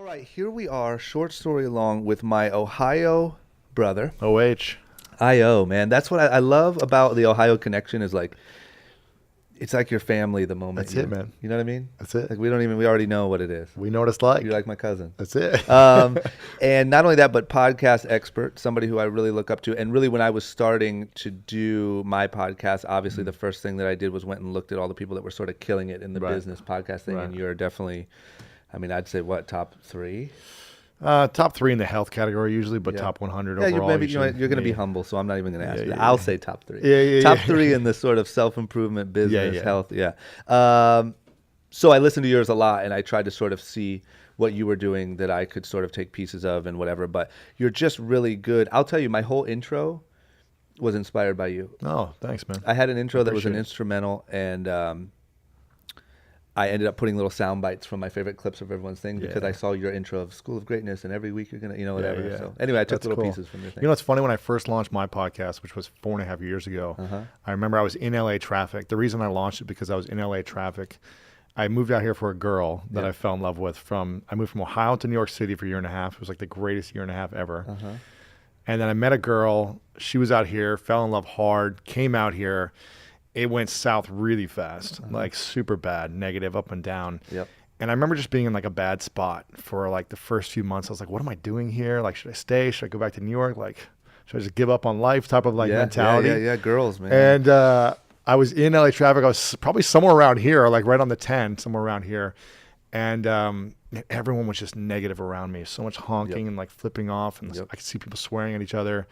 right, here we are, short story long, with my Ohio brother. OH. I-O, man. That's what I love about the Ohio connection is like, it's like your family the moment. That's it, man. You know what I mean? That's it. Like we already know what it is. We know what it's like. You're like my cousin. That's it. And not only that, but podcast expert, somebody who I really look up to. And really when I was starting to do my podcast, obviously the first thing that I did was went and looked at all the people that were sort of killing it in the business podcast thing. Right. And you're definitely, I mean, I'd say what, top 3? Top 3 in the health category usually, but Yeah. top 100 Yeah, overall. you're going to be humble, so I'm not even going to ask you. yeah, I'll yeah. say top 3. Yeah, top yeah. 3 in the sort of self-improvement, business, yeah. health, yeah. So I listened to yours a lot, and I tried to sort of see what you were doing that I could sort of take pieces of and whatever, but you're just really good. I'll tell you, my whole intro was inspired by you. Oh, thanks, man. I had an intro that was an Appreciate it. instrumental, and I ended up putting little sound bites from my favorite clips of everyone's thing because Yeah. I saw your intro of School of Greatness, and every week you're going to, whatever. Yeah. So anyway, I took That's little cool. pieces from your thing. You know what's funny? When I first launched my podcast, which was 4.5 years ago, I remember I was in LA traffic. The reason I launched it because I was in LA traffic. I moved out here for a girl that I fell in love with. I moved from Ohio to New York City for a year and a half. It was like the greatest year and a half ever. And then I met a girl. She was out here, fell in love hard, came out here. It went south really fast, like super bad, negative, up and down. Yep. And I remember just being in like a bad spot for like the first few months. I was like, what am I doing here? Like, should I stay? Should I go back to New York? Like, should I just give up on life type of like mentality? Yeah, girls, man. And I was in LA traffic. I was probably somewhere around here, like right on the 10, somewhere around here. And everyone was just negative around me. So much honking and like flipping off. And I could see people swearing at each other.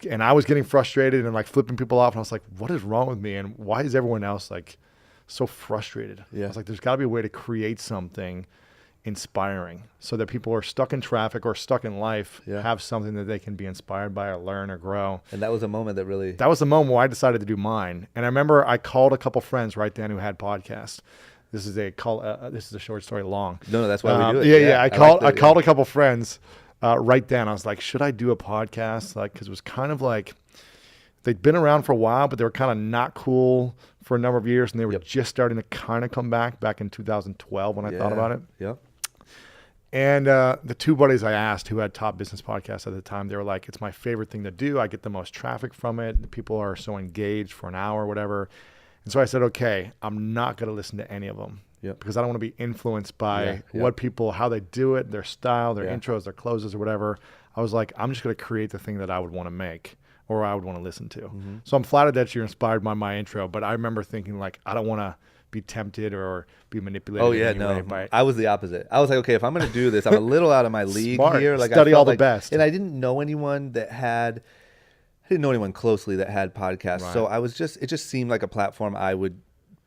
And I was getting frustrated and like flipping people off. And I was like, what is wrong with me? And why is everyone else like so frustrated? Yeah. I was like, there's got to be a way to create something inspiring so that people are stuck in traffic or stuck in life have something that they can be inspired by or learn or grow. And that was a moment that really... That was the moment where I decided to do mine. And I remember I called a couple friends right then who had podcasts. This is a short story long. No, that's why we do it. Yeah. I called a couple friends right then. I was like, should I do a podcast? Like, because it was kind of like they'd been around for a while, but they were kind of not cool for a number of years, and they were just starting to kind of come back in 2012 when I thought about it. Yep. And the two buddies I asked who had top business podcasts at the time, they were like, it's my favorite thing to do. I get the most traffic from it. The people are so engaged for an hour or whatever. And so I said, okay, I'm not going to listen to any of them because I don't want to be influenced by what people, how they do it, their style, their intros, their closes or whatever. I was like, I'm just going to create the thing that I would want to make or I would want to listen to. So I'm flattered that you're inspired by my intro, but I remember thinking like, I don't want to be tempted or be manipulated. Oh yeah, no. I was the opposite. I was like, okay, if I'm going to do this, I'm a little out of my league here. Like, study I all the like, best. And I didn't know anyone that had... I didn't know anyone closely that had podcasts. Right. So it just seemed like a platform I would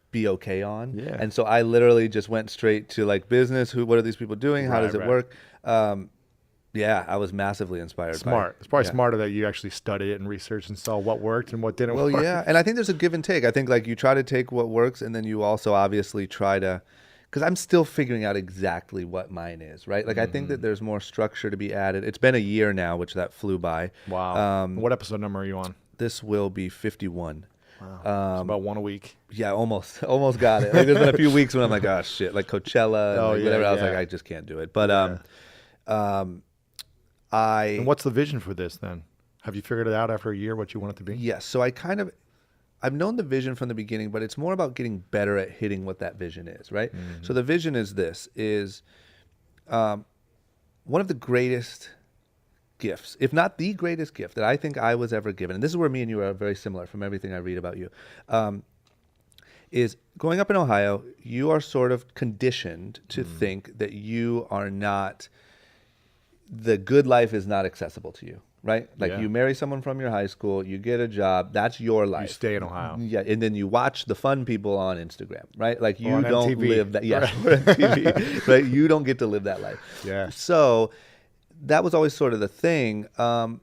be okay on. Yeah. And so I literally just went straight to like business. What are these people doing? How does it work? I was massively inspired. Smart. It's probably smarter that you actually studied it and researched and saw what worked and what didn't work. Well, yeah. And I think there's a give and take. I think like you try to take what works and then you also obviously try to, because I'm still figuring out exactly what mine is, right? Like I think that there's more structure to be added. It's been a year now, which that flew by. Wow. What episode number are you on? This will be 51. Wow. It's about one a week. Yeah, almost got it. Like, there's been a few weeks when I'm like, oh shit, like Coachella, and whatever. I was like, I just can't do it. But And what's the vision for this then? Have you figured it out after a year what you want it to be? Yes. So I've known the vision from the beginning, but it's more about getting better at hitting what that vision is, right? So the vision is one of the greatest gifts, if not the greatest gift that I think I was ever given, and this is where me and you are very similar from everything I read about you, is growing up in Ohio, you are sort of conditioned to think that you are not, the good life is not accessible to you. Right? Like you marry someone from your high school, you get a job, that's your life. You stay in Ohio. Yeah, and then you watch the fun people on Instagram, right? Like you don't MTV. live that. Yeah, or on TV, right? You don't get to live that life. Yeah. So that was always sort of the thing. And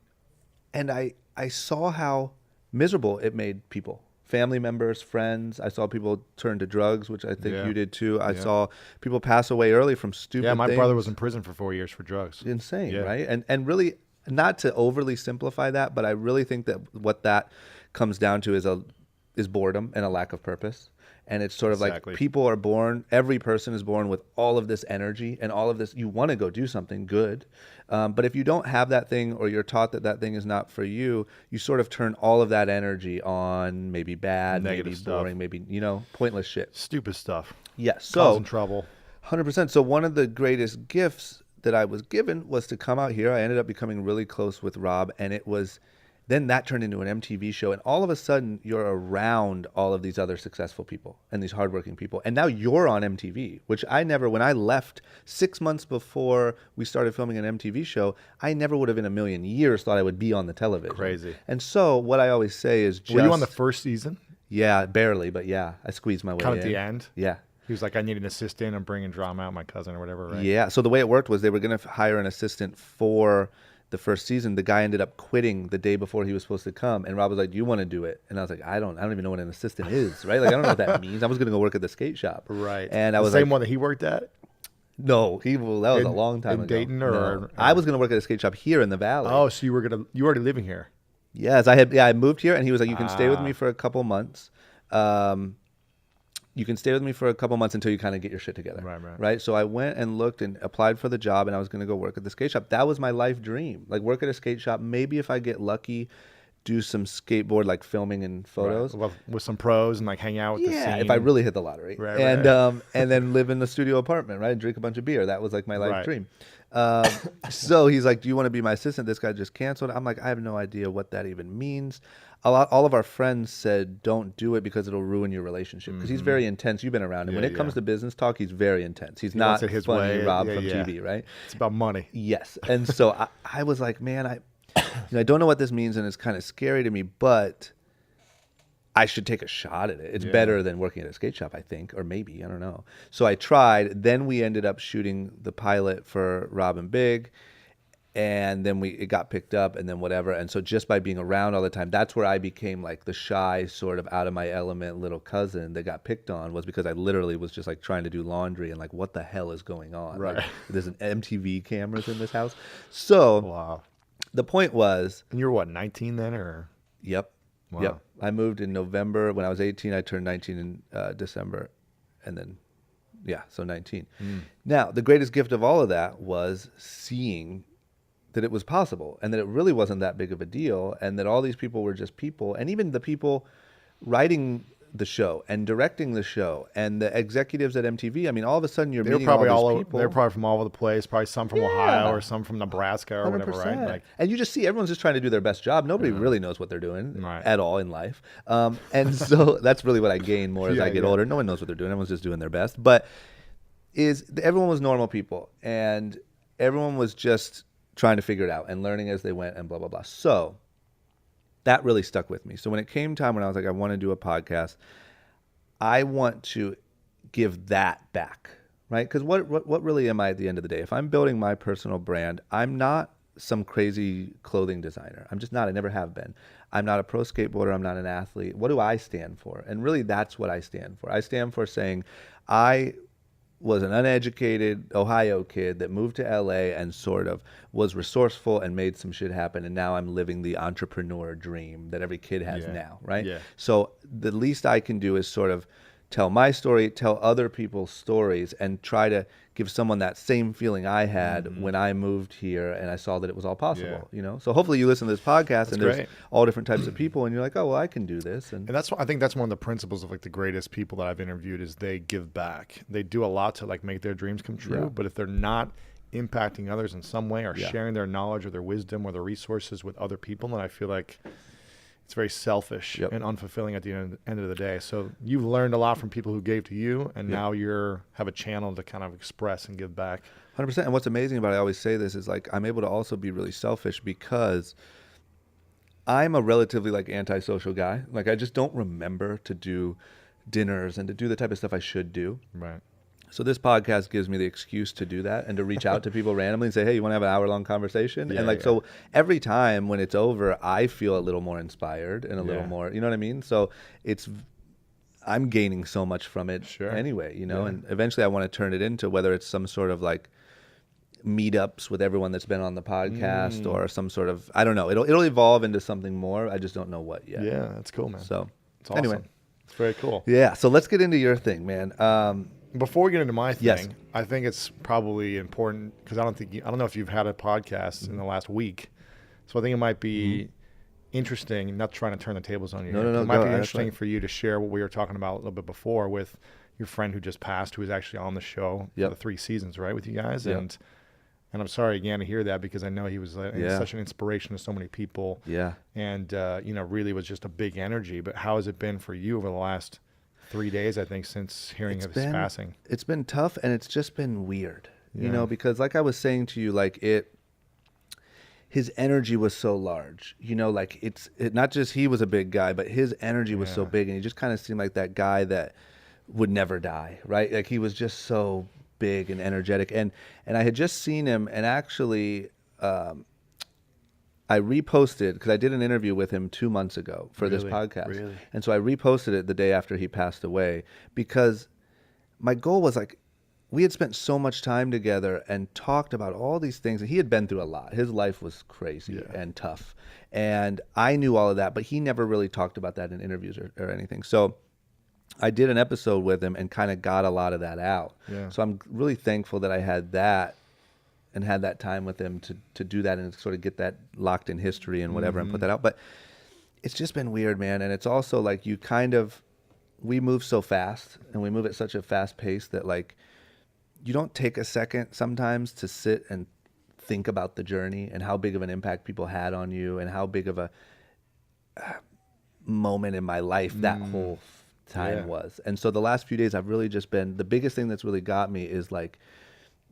I saw how miserable it made people. Family members, friends. I saw people turn to drugs, which I think you did too. I saw people pass away early from stupid Yeah, my things. brother was in prison for 4 years for drugs. Insane, right? And really, not to overly simplify that, but I really think that what that comes down to is boredom and a lack of purpose. And it's sort of Exactly. like people are born, every person is born with all of this energy and all of this. You want to go do something good. But if you don't have that thing, or you're taught that that thing is not for you, you sort of turn all of that energy on maybe bad, Negative maybe stuff. boring, maybe, pointless shit. Stupid stuff. Yes. Causing So trouble. 100%. So one of the greatest gifts that I was given was to come out here. I ended up becoming really close with Rob, and it was then that turned into an MTV show, and all of a sudden you're around all of these other successful people and these hardworking people, and now you're on MTV, which I never. When I left 6 months before we started filming an MTV show, I never would have in a million years thought I would be on the television. Crazy. And so what I always say is, just Were you on the first season? Yeah, barely, but yeah, I squeezed my way Kind in. of at the end? Yeah. He was like, I need an assistant. I'm bringing drama out, my cousin or whatever, right? Yeah. So the way it worked was they were going to hire an assistant for the first season. The guy ended up quitting the day before he was supposed to come, and Rob was like, "Do you want to do it?" And I was like, "I don't even know what an assistant is, right? Like, I don't know what that means. I was going to go work at the skate shop, Right. And I the was same like, one that he worked at? "No, that was a long time in ago." Dayton No. I was going to work at a skate shop here in the valley. Oh, so you were already living here. Yes, I had. Yeah, I moved here, and he was like, "You can stay with me for a couple months. You can stay with me for a couple months until you kind of get your shit together." Right. So I went and looked and applied for the job, and I was going to go work at the skate shop. That was my life dream. Like, work at a skate shop. Maybe if I get lucky, do some skateboard like filming and photos. Right. With some pros and like hang out with the scene. If I really hit the lottery. Right. And then live in a studio apartment, right? And drink a bunch of beer. That was like my life dream. So he's like, "Do you want to be my assistant? This guy just canceled." I'm like, "I have no idea what that even means." All of our friends said, "Don't do it because it'll ruin your relationship." Because he's very intense. You've been around him. When it comes to business talk, he's very intense. He's not wants it his funny way. Rob from TV, right? It's about money. Yes. And so I was like, man, I don't know what this means, and it's kind of scary to me, but I should take a shot at it. It's better than working at a skate shop, I think, or maybe, I don't know. So I tried. Then we ended up shooting the pilot for Rob and Big, and then it got picked up, and then whatever. And so just by being around all the time, that's where I became like the shy, sort of out of my element little cousin that got picked on, was because I literally was just like trying to do laundry and like, what the hell is going on? Right. Like, there's an MTV cameras in this house. So Wow. the point was, And you were what, 19 then, or? Yep. Wow. Yep. I moved in November. When I was 18, I turned 19 in December. And then, so 19. Now, the greatest gift of all of that was seeing that it was possible, and that it really wasn't that big of a deal, and that all these people were just people. And even the people writing the show and directing the show and the executives at MTV, I mean, all of a sudden you're They were meeting probably all these people. They're probably from all over the place. Probably some from Ohio or some from Nebraska or whatever, right? 100%. Like, And you just see everyone's just trying to do their best job. Nobody really knows what they're doing Right. at all in life. And so that's really what I gain more as I get Yeah. older. No one knows what they're doing. Everyone's just doing their best. But everyone was normal people, and everyone was just trying to figure it out and learning as they went and blah, blah, blah. So that really stuck with me. So when it came time when I was like, I want to do a podcast, I want to give that back, right? Because what really am I at the end of the day? If I'm building my personal brand, I'm not some crazy clothing designer. I'm just not. I never have been. I'm not a pro skateboarder. I'm not an athlete. What do I stand for? And really, that's what I stand for. I stand for saying I was an uneducated Ohio kid that moved to LA and sort of was resourceful and made some shit happen. And now I'm living the entrepreneur dream that every kid has now, right? Yeah. So the least I can do is sort of tell my story, tell other people's stories, and try to give someone that same feeling I had when I moved here and I saw that it was all possible, So hopefully you listen to this podcast and there's great. all different types of people and you're like, oh, well, I can do this. And And I think that's one of the principles of like the greatest people that I've interviewed is they give back. They do a lot to like make their dreams come true. Yeah. But if they're not impacting others in some way or sharing their knowledge or their wisdom or their resources with other people, then I feel like it's very selfish and unfulfilling at the end of the day. So you've learned a lot from people who gave to you, and now have a channel to kind of express and give back. 100%. And what's amazing about it, I always say this, is like I'm able to also be really selfish because I'm a relatively like antisocial guy. Like I just don't remember to do dinners and to do the type of stuff I should do. Right. So this podcast gives me the excuse to do that and to reach out to people randomly and say, hey, you want to have an hour-long conversation? Yeah, and like, so every time when it's over, I feel a little more inspired and a little more, you know what I mean? So I'm gaining so much from it anyway, and eventually I want to turn it into whether it's some sort of like meetups with everyone that's been on the podcast or some sort of, I don't know. It'll evolve into something more. I just don't know what yet. Yeah, that's cool, man. So It's awesome. anyway, It's very cool. Yeah. So let's get into your thing, man. Before we get into my thing, Yes. I think it's probably important because I don't know if you've had a podcast in the last week, so I think it might be interesting. Not trying to turn the tables on you. No, no, no, It might go. be That's interesting right. for you to share what we were talking about a little bit before with your friend who just passed, who was actually on the show Yep. for the 3 seasons, right, with you guys. Yep. And I'm sorry again to hear that because I know he was Yeah. such an inspiration to so many people. Yeah. And really was just a big energy. But how has it been for you over the last 3 days, I think, since hearing of his passing? It's been tough, and it's just been weird, Yeah. because like I was saying to you, like his energy was so large, like not just he was a big guy, but his energy was so Yeah. big, and he just kind of seemed like that guy that would never die, right? Like he was just so big and energetic, and I had just seen him, and actually, I reposted because I did an interview with him 2 months ago for this Really? podcast, Really? and so I reposted it the day after he passed away because my goal was like, we had spent so much time together and talked about all these things, and he had been through a lot. His life was crazy Yeah. and tough, and I knew all of that, but he never really talked about that in interviews or anything. So I did an episode with him and kind of got a lot of that out. Yeah. So I'm really thankful that I had that and had that time with him to do that and sort of get that locked in history and whatever and put that out. But it's just been weird, man. And it's also like we move so fast and we move at such a fast pace that like you don't take a second sometimes to sit and think about the journey and how big of an impact people had on you and how big of a moment in my life that whole time Yeah. was. And so the last few days I've really just been, the biggest thing that's really got me is like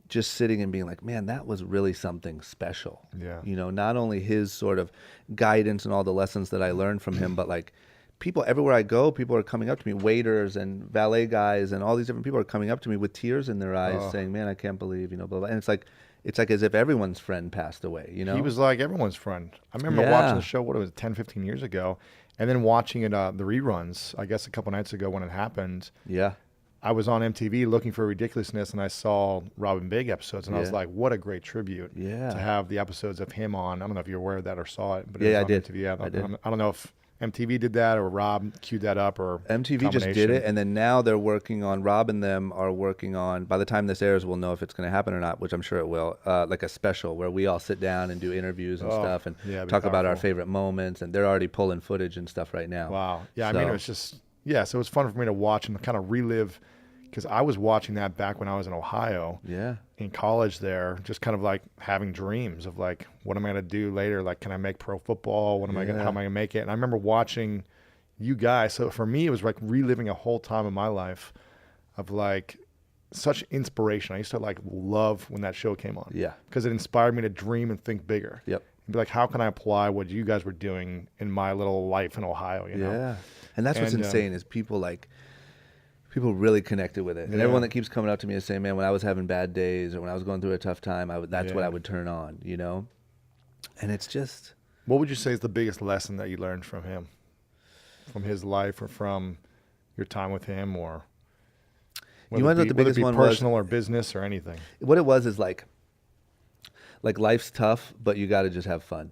just sitting and being like, man, that was really something special. Yeah. Not only his sort of guidance and all the lessons that I learned from him, but like people everywhere I go, people are coming up to me, waiters and valet guys and all these different people are coming up to me with tears in their eyes saying, man, I can't believe, blah, blah. And it's like as if everyone's friend passed away, He was like everyone's friend. I remember Yeah. watching the show, what it was, 10, 15 years ago, and then watching it, the reruns, I guess a couple nights ago when it happened. Yeah. I was on MTV looking for ridiculousness, and I saw Robin Big episodes, and I was Yeah. like, what a great tribute Yeah. to have the episodes of him on. I don't know if you're aware of that or saw it, but it Yeah, was I on did. MTV. I did. I don't know if MTV did that or Rob queued that up or MTV just did combination. it, and then now they're working on, Rob and them are working on, by the time this airs, we'll know if it's going to happen or not, which I'm sure it will, like a special where we all sit down and do interviews and Oh, stuff and yeah, it'd be talk about our powerful. favorite moments, and they're already pulling footage and stuff right now. Wow. Yeah, I mean, it was just, so it was fun for me to watch and kind of relive, because I was watching that back when I was in Ohio. Yeah. In college there, just kind of like having dreams of like, what am I going to do later? Like, can I make pro football? How am I going to make it? And I remember watching you guys. So for me, it was like reliving a whole time in my life of like such inspiration. I used to like love when that show came on. Yeah. Because it inspired me to dream and think bigger. Yep. And be like, how can I apply what you guys were doing in my little life in Ohio, you know? Yeah. And that's what's And, insane is people really connected with it. And everyone that keeps coming up to me is saying, man, when I was having bad days or when I was going through a tough time, that's what I would turn on, And it's just... What would you say is the biggest lesson that you learned from him? From his life or from your time with him, or You wanna know what the biggest one was? personal or business or anything? What it was is like life's tough, but you got to just have fun.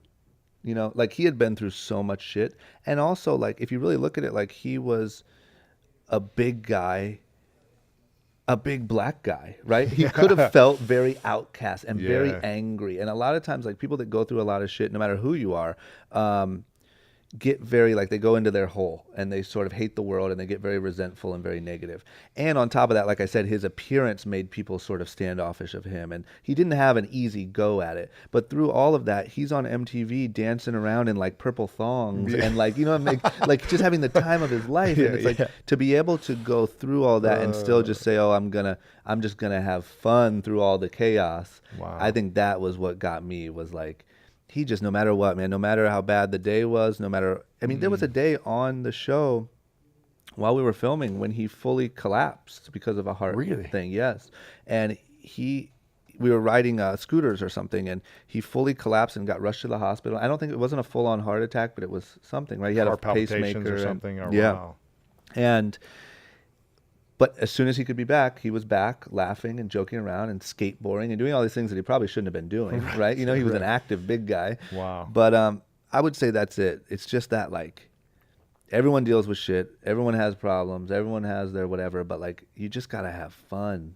Like he had been through so much shit. And also like, if you really look at it, like he was a big guy, a big black guy, right? He could have felt very outcast and very Yeah. angry. And a lot of times, like people that go through a lot of shit, no matter who you are, get very like they go into their hole and they sort of hate the world and they get very resentful and very negative. And on top of that, like I said, his appearance made people sort of standoffish of him, and he didn't have an easy go at it. But through all of that, he's on MTV dancing around in like purple thongs and like like just having the time of his life. And it's like to be able to go through all that and still just say, oh, I'm just gonna have fun through all the chaos. Wow. I think that was what got me, was like, he just, no matter what, man, no matter how bad the day was, there was a day on the show while we were filming when he fully collapsed because of a heart thing. Yes. And we were riding scooters or something, and he fully collapsed and got rushed to the hospital. I don't think it wasn't a full on heart attack, but it was something, right? He had Heart a palpitations pacemaker or something. Or yeah. Wow. But as soon as he could be back, he was back laughing and joking around and skateboarding and doing all these things that he probably shouldn't have been doing, right? He was an active big guy. Wow. But I would say that's it. It's just that, like, everyone deals with shit. Everyone has problems. Everyone has their whatever. But like, you just gotta have fun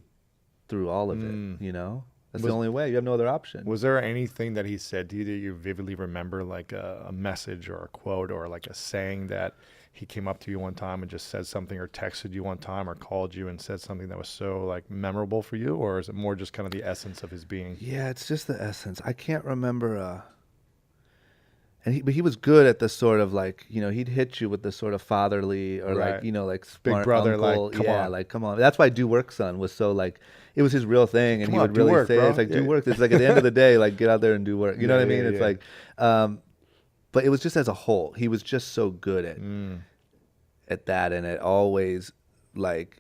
through all of it. You know, that's the only way. You have no other option. Was there anything that he said to you that you vividly remember, like a message or a quote or like a saying that he came up to you one time and just said something, or texted you one time or called you and said something that was so like memorable for you? Or is it more just kind of the essence of his being? Yeah, it's just the essence. I can't remember. But he was good at the sort of like, you know, he'd hit you with the sort of fatherly or Right. like, you know, like Big smart brother, uncle. like, come yeah, on. like come on. That's why Do Work Son was so like, it was his real thing, and Come he on, would do really work, say bro. it's like Yeah. do work. It's like at the end of the day, like get out there and do work. You know Yeah, what I mean? yeah, It's yeah. like, but it was just as a whole. He was just so good at that, and it always like,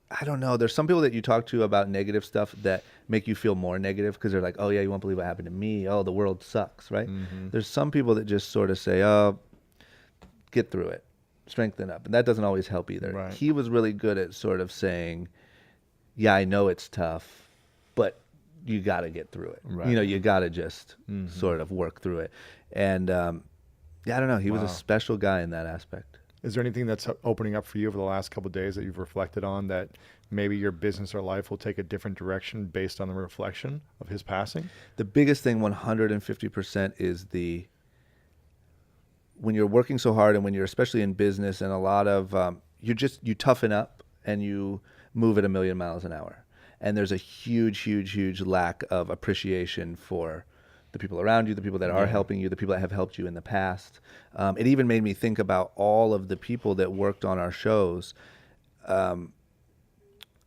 I don't know. There's some people that you talk to about negative stuff that make you feel more negative because they're like, oh yeah, you won't believe what happened to me. Oh, the world sucks, right? There's some people that just sort of say, oh, get through it, strengthen up, and that doesn't always help either. Right. He was really good at sort of saying, yeah, I know it's tough, but you got to get through it. Right. You know, you got to just sort of work through it. And yeah, I don't know. He was a special guy in that aspect. Is there anything that's opening up for you over the last couple of days that you've reflected on that maybe your business or life will take a different direction based on the reflection of his passing? The biggest thing, 150%, is when you're working so hard and when you're especially in business and a lot of, you toughen up and you move at 1,000,000 miles an hour. And there's a huge, huge, huge lack of appreciation for the people around you, the people that are helping you, the people that have helped you in the past. It even made me think about all of the people that worked on our shows,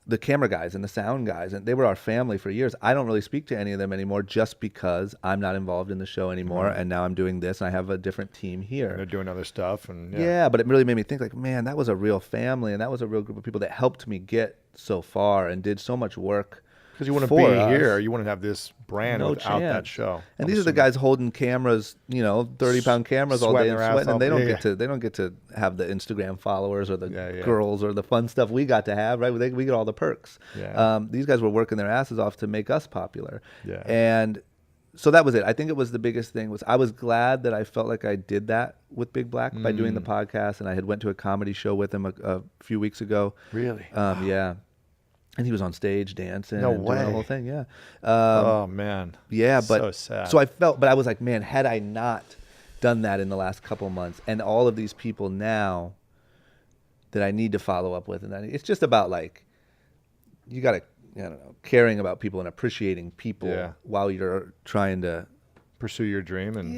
the camera guys and the sound guys, and they were our family for years. I don't really speak to any of them anymore just because I'm not involved in the show anymore, and now I'm doing this, and I have a different team here. They're doing other stuff, and Yeah, but it really made me think like, man, that was a real family, and that was a real group of people that helped me get so far and did so much work. because you wouldn't for be us. here, you wouldn't have this brand No without that chance. show. And I'm these are the assuming. guys holding cameras, 30-pound cameras all day Sweating and their ass sweating, and off. they don't Yeah, get to have the Instagram followers or the Yeah. girls or the fun stuff we got to have, right? We get all the perks. Yeah. These guys were working their asses off to make us popular. Yeah. And so that was it. I think it was the biggest thing was I was glad that I felt like I did that with Big Black by doing the podcast, and I had went to a comedy show with him a few weeks ago. Really? Yeah. And he was on stage dancing No and doing the way. whole thing, yeah. Oh man. Yeah, but so sad. so I was like, man, had I not done that in the last couple months, and all of these people now that I need to follow up with, and it's just about like, you got to, I don't know, caring about people and appreciating people Yeah. while you're trying to, Pursue your dream and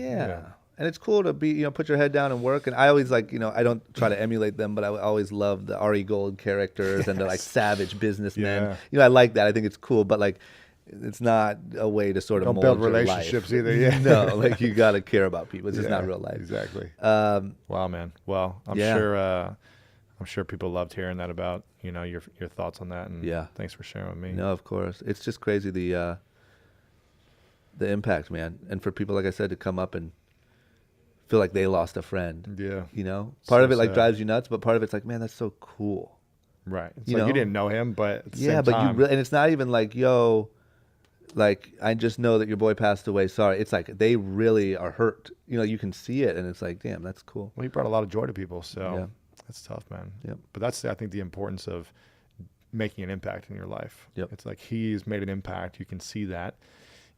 And it's cool to be, put your head down and work. And I always like, I don't try to emulate them, but I always love the Ari Gold characters and the like savage businessmen. Yeah. I like that. I think it's cool, but like, it's not a way to sort of Don't mold build your relationships life. either. Yeah. No, like you got to care about people. It's just not real life. Exactly. Um, Wow, man. Well, I'm Yeah. sure. I'm sure people loved hearing that about your thoughts on that. And Yeah. thanks for sharing with me. no, of course. It's just crazy the impact, man. And for people, like I said, to come up and feel like they lost a friend. Yeah. Part So of it like sad. drives you nuts, but part of it's like, man, that's so cool. Right. It's You like know? you didn't know him, but at the Yeah, same but time, you really, and it's not even like, yo, like I just know that your boy passed away. Sorry. It's like they really are hurt. You can see it, and it's like, damn, that's cool. well, he brought a lot of joy to people. So Yeah. that's tough, man. Yep. But that's, I think, the importance of making an impact in your life. Yep. It's like he's made an impact. You can see that.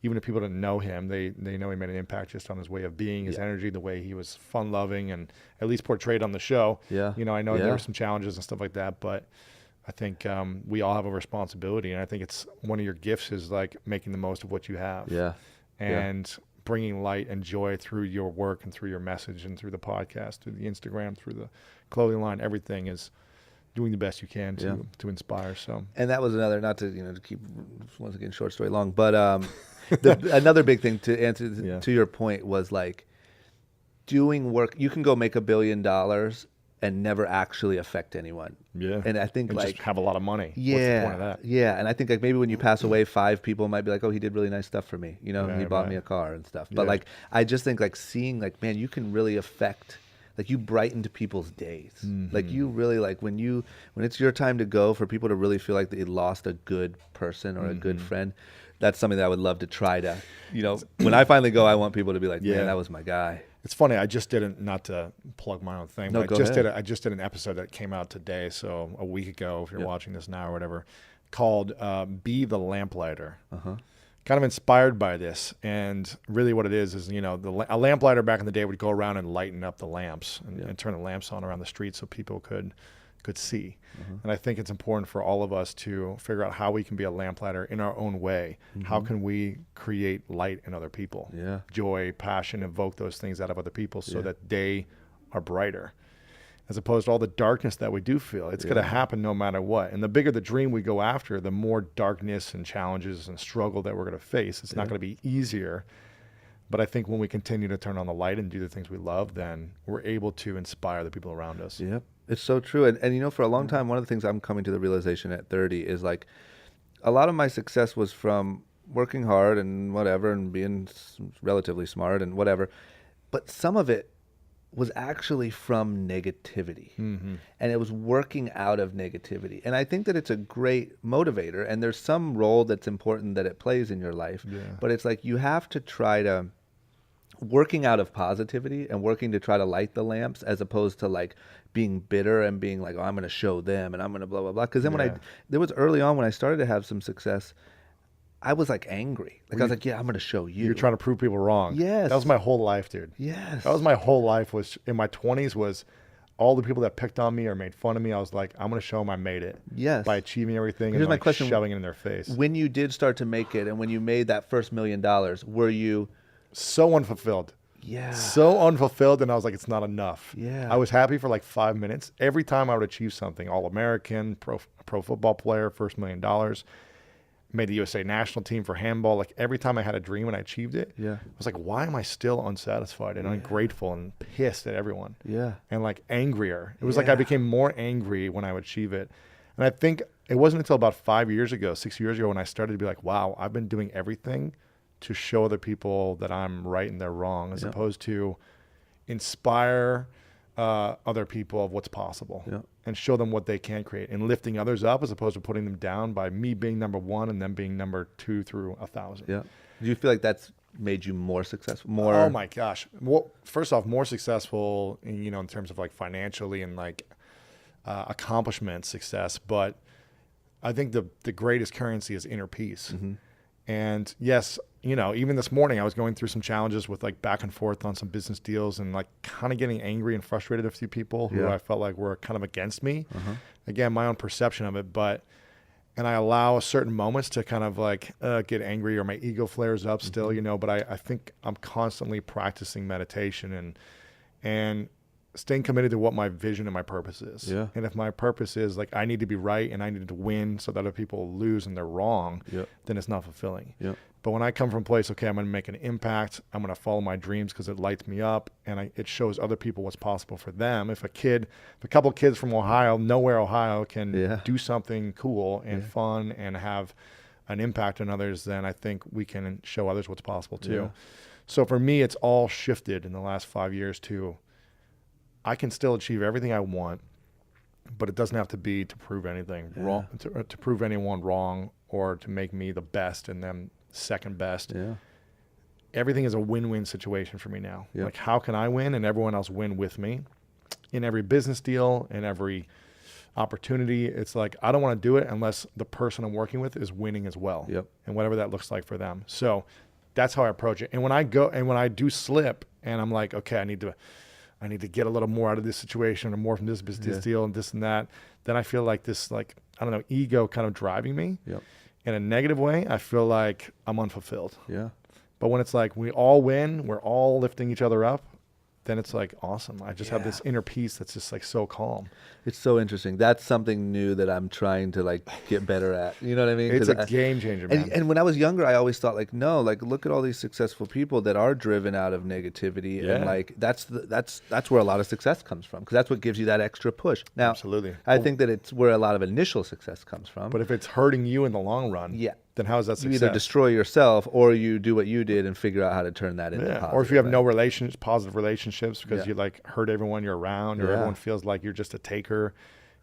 Even if people don't know him, they know he made an impact just on his way of being, his energy, the way he was fun-loving, and at least portrayed on the show. Yeah. I know there Yeah. were some challenges and stuff like that, but I think we all have a responsibility, and I think it's one of your gifts is like making the most of what you have. Yeah. And bringing light and joy through your work and through your message and through the podcast, through the Instagram, through the clothing line. Everything is doing the best you can to inspire. So And that was another, not to, to keep, once again, short story long, but another big thing to answer to your point was like doing work. You can go make $1 billion and never actually affect anyone. yeah, And I think and like, just have a lot of money. yeah, What's the point of that? yeah. And I think like maybe when you pass away, 5 people might be like, oh, he did really nice stuff for me. He Right, bought me right. a car and stuff. But Yeah. like, I just think like seeing like, man, you can really affect, like you brightened people's days. Like you really like when it's your time to go, for people to really feel like they lost a good person or a good friend. That's something that I would love to try to, when I finally go, I want people to be like, Yeah. man, that was my guy. It's funny. I just did not to plug my own thing, No, but go ahead. I just did an episode that came out today. So a week ago, if you're Yep. watching this now or whatever, called Be the Lamplighter. Uh-huh. Kind of inspired by this. And really what it is, you know, a lamplighter back in the day would go around and lighten up the lamps and turn the lamps on around the street so people could see. And I think it's important for all of us to figure out how we can be a lamplighter in our own way. How can we create light in other people? Yeah. Joy, passion, evoke those things out of other people so that they are brighter. As opposed to all the darkness that we do feel. It's going to happen no matter what. And the bigger the dream we go after, the more darkness and challenges and struggle that we're going to face. It's not going to be easier. But I think when we continue to turn on the light and do the things we love, then we're able to inspire the people around us. Yep. It's so true. And you know, for a long time, one of the things I'm coming to the realization at 30 is like a lot of my success was from working hard and whatever and being relatively smart and whatever. But some of it was actually from negativity. And it was working out of negativity. And I think that it's a great motivator. And there's some role that's important that it plays in your life. Yeah. But it's like you have to try to working out of positivity and working to try to light the lamps as opposed to like being bitter and being like, oh, I'm going to show them and I'm going to blah, blah, blah. Because then there was early on when I started to have some success, I was like angry. Like I was like, yeah, I'm going to show you. You're trying to prove people wrong. Yes. That was my whole life, dude. Yes. That was my whole life was in my 20s was all the people that picked on me or made fun of me. I was like, I'm going to show them I made it. Yes. By achieving everything Here's and my like question. shoving it in their face. When you did start to make it and when you made that first $1 million, were you... So unfulfilled. Yeah. So unfulfilled, and I was like, it's not enough. Yeah. I was happy for like 5 minutes. Every time I would achieve something, All-American, pro football player, first $1 million, made the USA national team for handball. Like every time I had a dream and I achieved it, I was like, why am I still unsatisfied and ungrateful and pissed at everyone? Yeah. And like angrier. It was like I became more angry when I would achieve it. And I think it wasn't until about 6 years ago, when I started to be like, wow, I've been doing everything to show other people that I'm right and they're wrong, as opposed to inspire other people of what's possible and show them what they can create and lifting others up as opposed to putting them down by me being number one and them being number 2 through 1,000. Yeah. Do you feel like that's made you more successful? More? Oh my gosh. Well, first off, more successful, you know, in terms of like financially and like accomplishment, success. But I think the greatest currency is inner peace. And yes, you know, even this morning I was going through some challenges with like back and forth on some business deals and like kind of getting angry and frustrated with a few people who I felt like were kind of against me. Again, my own perception of it, and I allow certain moments to kind of like get angry or my ego flares up still, you know, but I think I'm constantly practicing meditation and staying committed to what my vision and my purpose is. Yeah. And if my purpose is like I need to be right and I need to win so that other people lose and they're wrong, then it's not fulfilling. But when I come from a place, okay, I'm going to make an impact. I'm going to follow my dreams because it lights me up and it shows other people what's possible for them. If a couple of kids from Ohio, nowhere Ohio, can do something cool and fun and have an impact on others, then I think we can show others what's possible too. So for me, it's all shifted in the last 5 years to I can still achieve everything I want, but it doesn't have to be to prove anything wrong, to prove anyone wrong or to make me the best and them second best. Everything is a win-win situation for me now. Like how can I win and everyone else win with me in every business deal, in every opportunity? It's like, I don't want to do it unless the person I'm working with is winning as well. And whatever that looks like for them. So that's how I approach it. And when I do slip and I'm like, okay, I need to get a little more out of this situation or more from this business deal and this and that, then I feel like this, like, I don't know, ego kind of driving me in a negative way. I feel like I'm unfulfilled. But when it's like we all win, we're all lifting each other up, then it's like awesome. I just have this inner peace that's just like so calm. It's so interesting. That's something new that I'm trying to like get better at. You know what I mean? It's a game changer, man. And when I was younger, I always thought like, no, like look at all these successful people that are driven out of negativity, and like that's where a lot of success comes from, because that's what gives you that extra push. Now, absolutely, I think that it's where a lot of initial success comes from. But if it's hurting you in the long run, then how is that success? You either destroy yourself or you do what you did and figure out how to turn that into positive. Or if you have no positive relationships because you like hurt everyone you're around, or everyone feels like you're just a taker.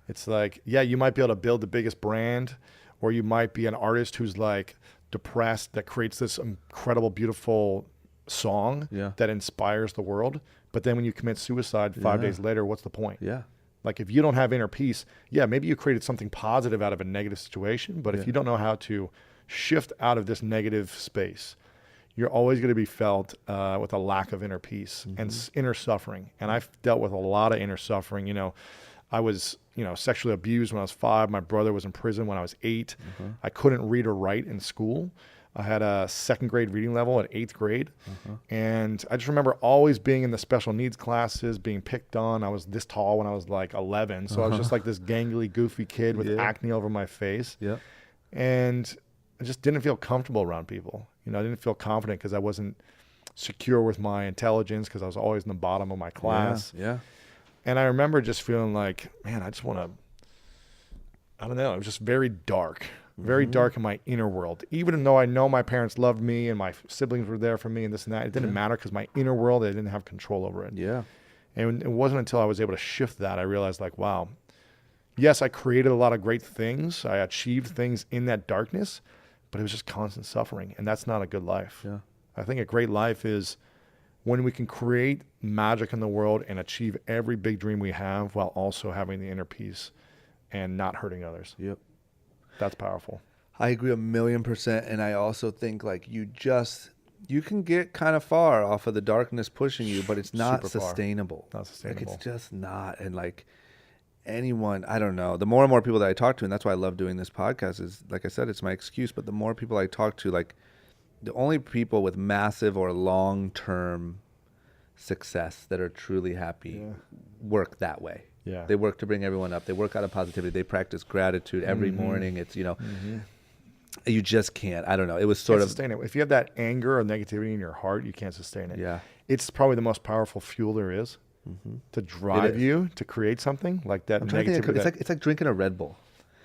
It's like, you might be able to build the biggest brand, or you might be an artist who's like depressed that creates this incredible, beautiful song that inspires the world. But then when you commit suicide 5 days later, what's the point? Yeah. Like if you don't have inner peace, maybe you created something positive out of a negative situation. But if you don't know how to shift out of this negative space, you're always going to be felt with a lack of inner peace and inner suffering. And I've dealt with a lot of inner suffering. You know, I was, sexually abused when I was 5. My brother was in prison when I was 8. I couldn't read or write in school. I had a 2nd grade reading level at 8th grade. And I just remember always being in the special needs classes, being picked on. I was this tall when I was like 11. So I was just like this gangly, goofy kid with acne over my face. And I just didn't feel comfortable around people. I didn't feel confident because I wasn't secure with my intelligence because I was always in the bottom of my class. And I remember just feeling like, man, I just want to, I don't know. It was just very dark in my inner world. Even though I know my parents loved me and my siblings were there for me and this and that, it didn't matter because my inner world, I didn't have control over it. And it wasn't until I was able to shift that, I realized like, wow, yes, I created a lot of great things. I achieved things in that darkness, but it was just constant suffering. And that's not a good life. I think a great life is when we can create magic in the world and achieve every big dream we have while also having the inner peace and not hurting others. That's powerful. I agree 1,000,000%. And I also think like you can get kind of far off of the darkness pushing you, but it's not sustainable. Not sustainable. Like it's just not. And like anyone, I don't know, the more and more people that I talk to, and that's why I love doing this podcast is, like I said, it's my excuse, but the more people I talk to, like the only people with massive or long-term success that are truly happy work that way. They work to bring everyone up. They work out of positivity. They practice gratitude every morning. It's, you just can't. I don't know. It was sort of sustain it. If you have that anger or negativity in your heart, you can't sustain it. It's probably the most powerful fuel there is to drive you to create something like that. Negativity. It's like drinking a Red Bull.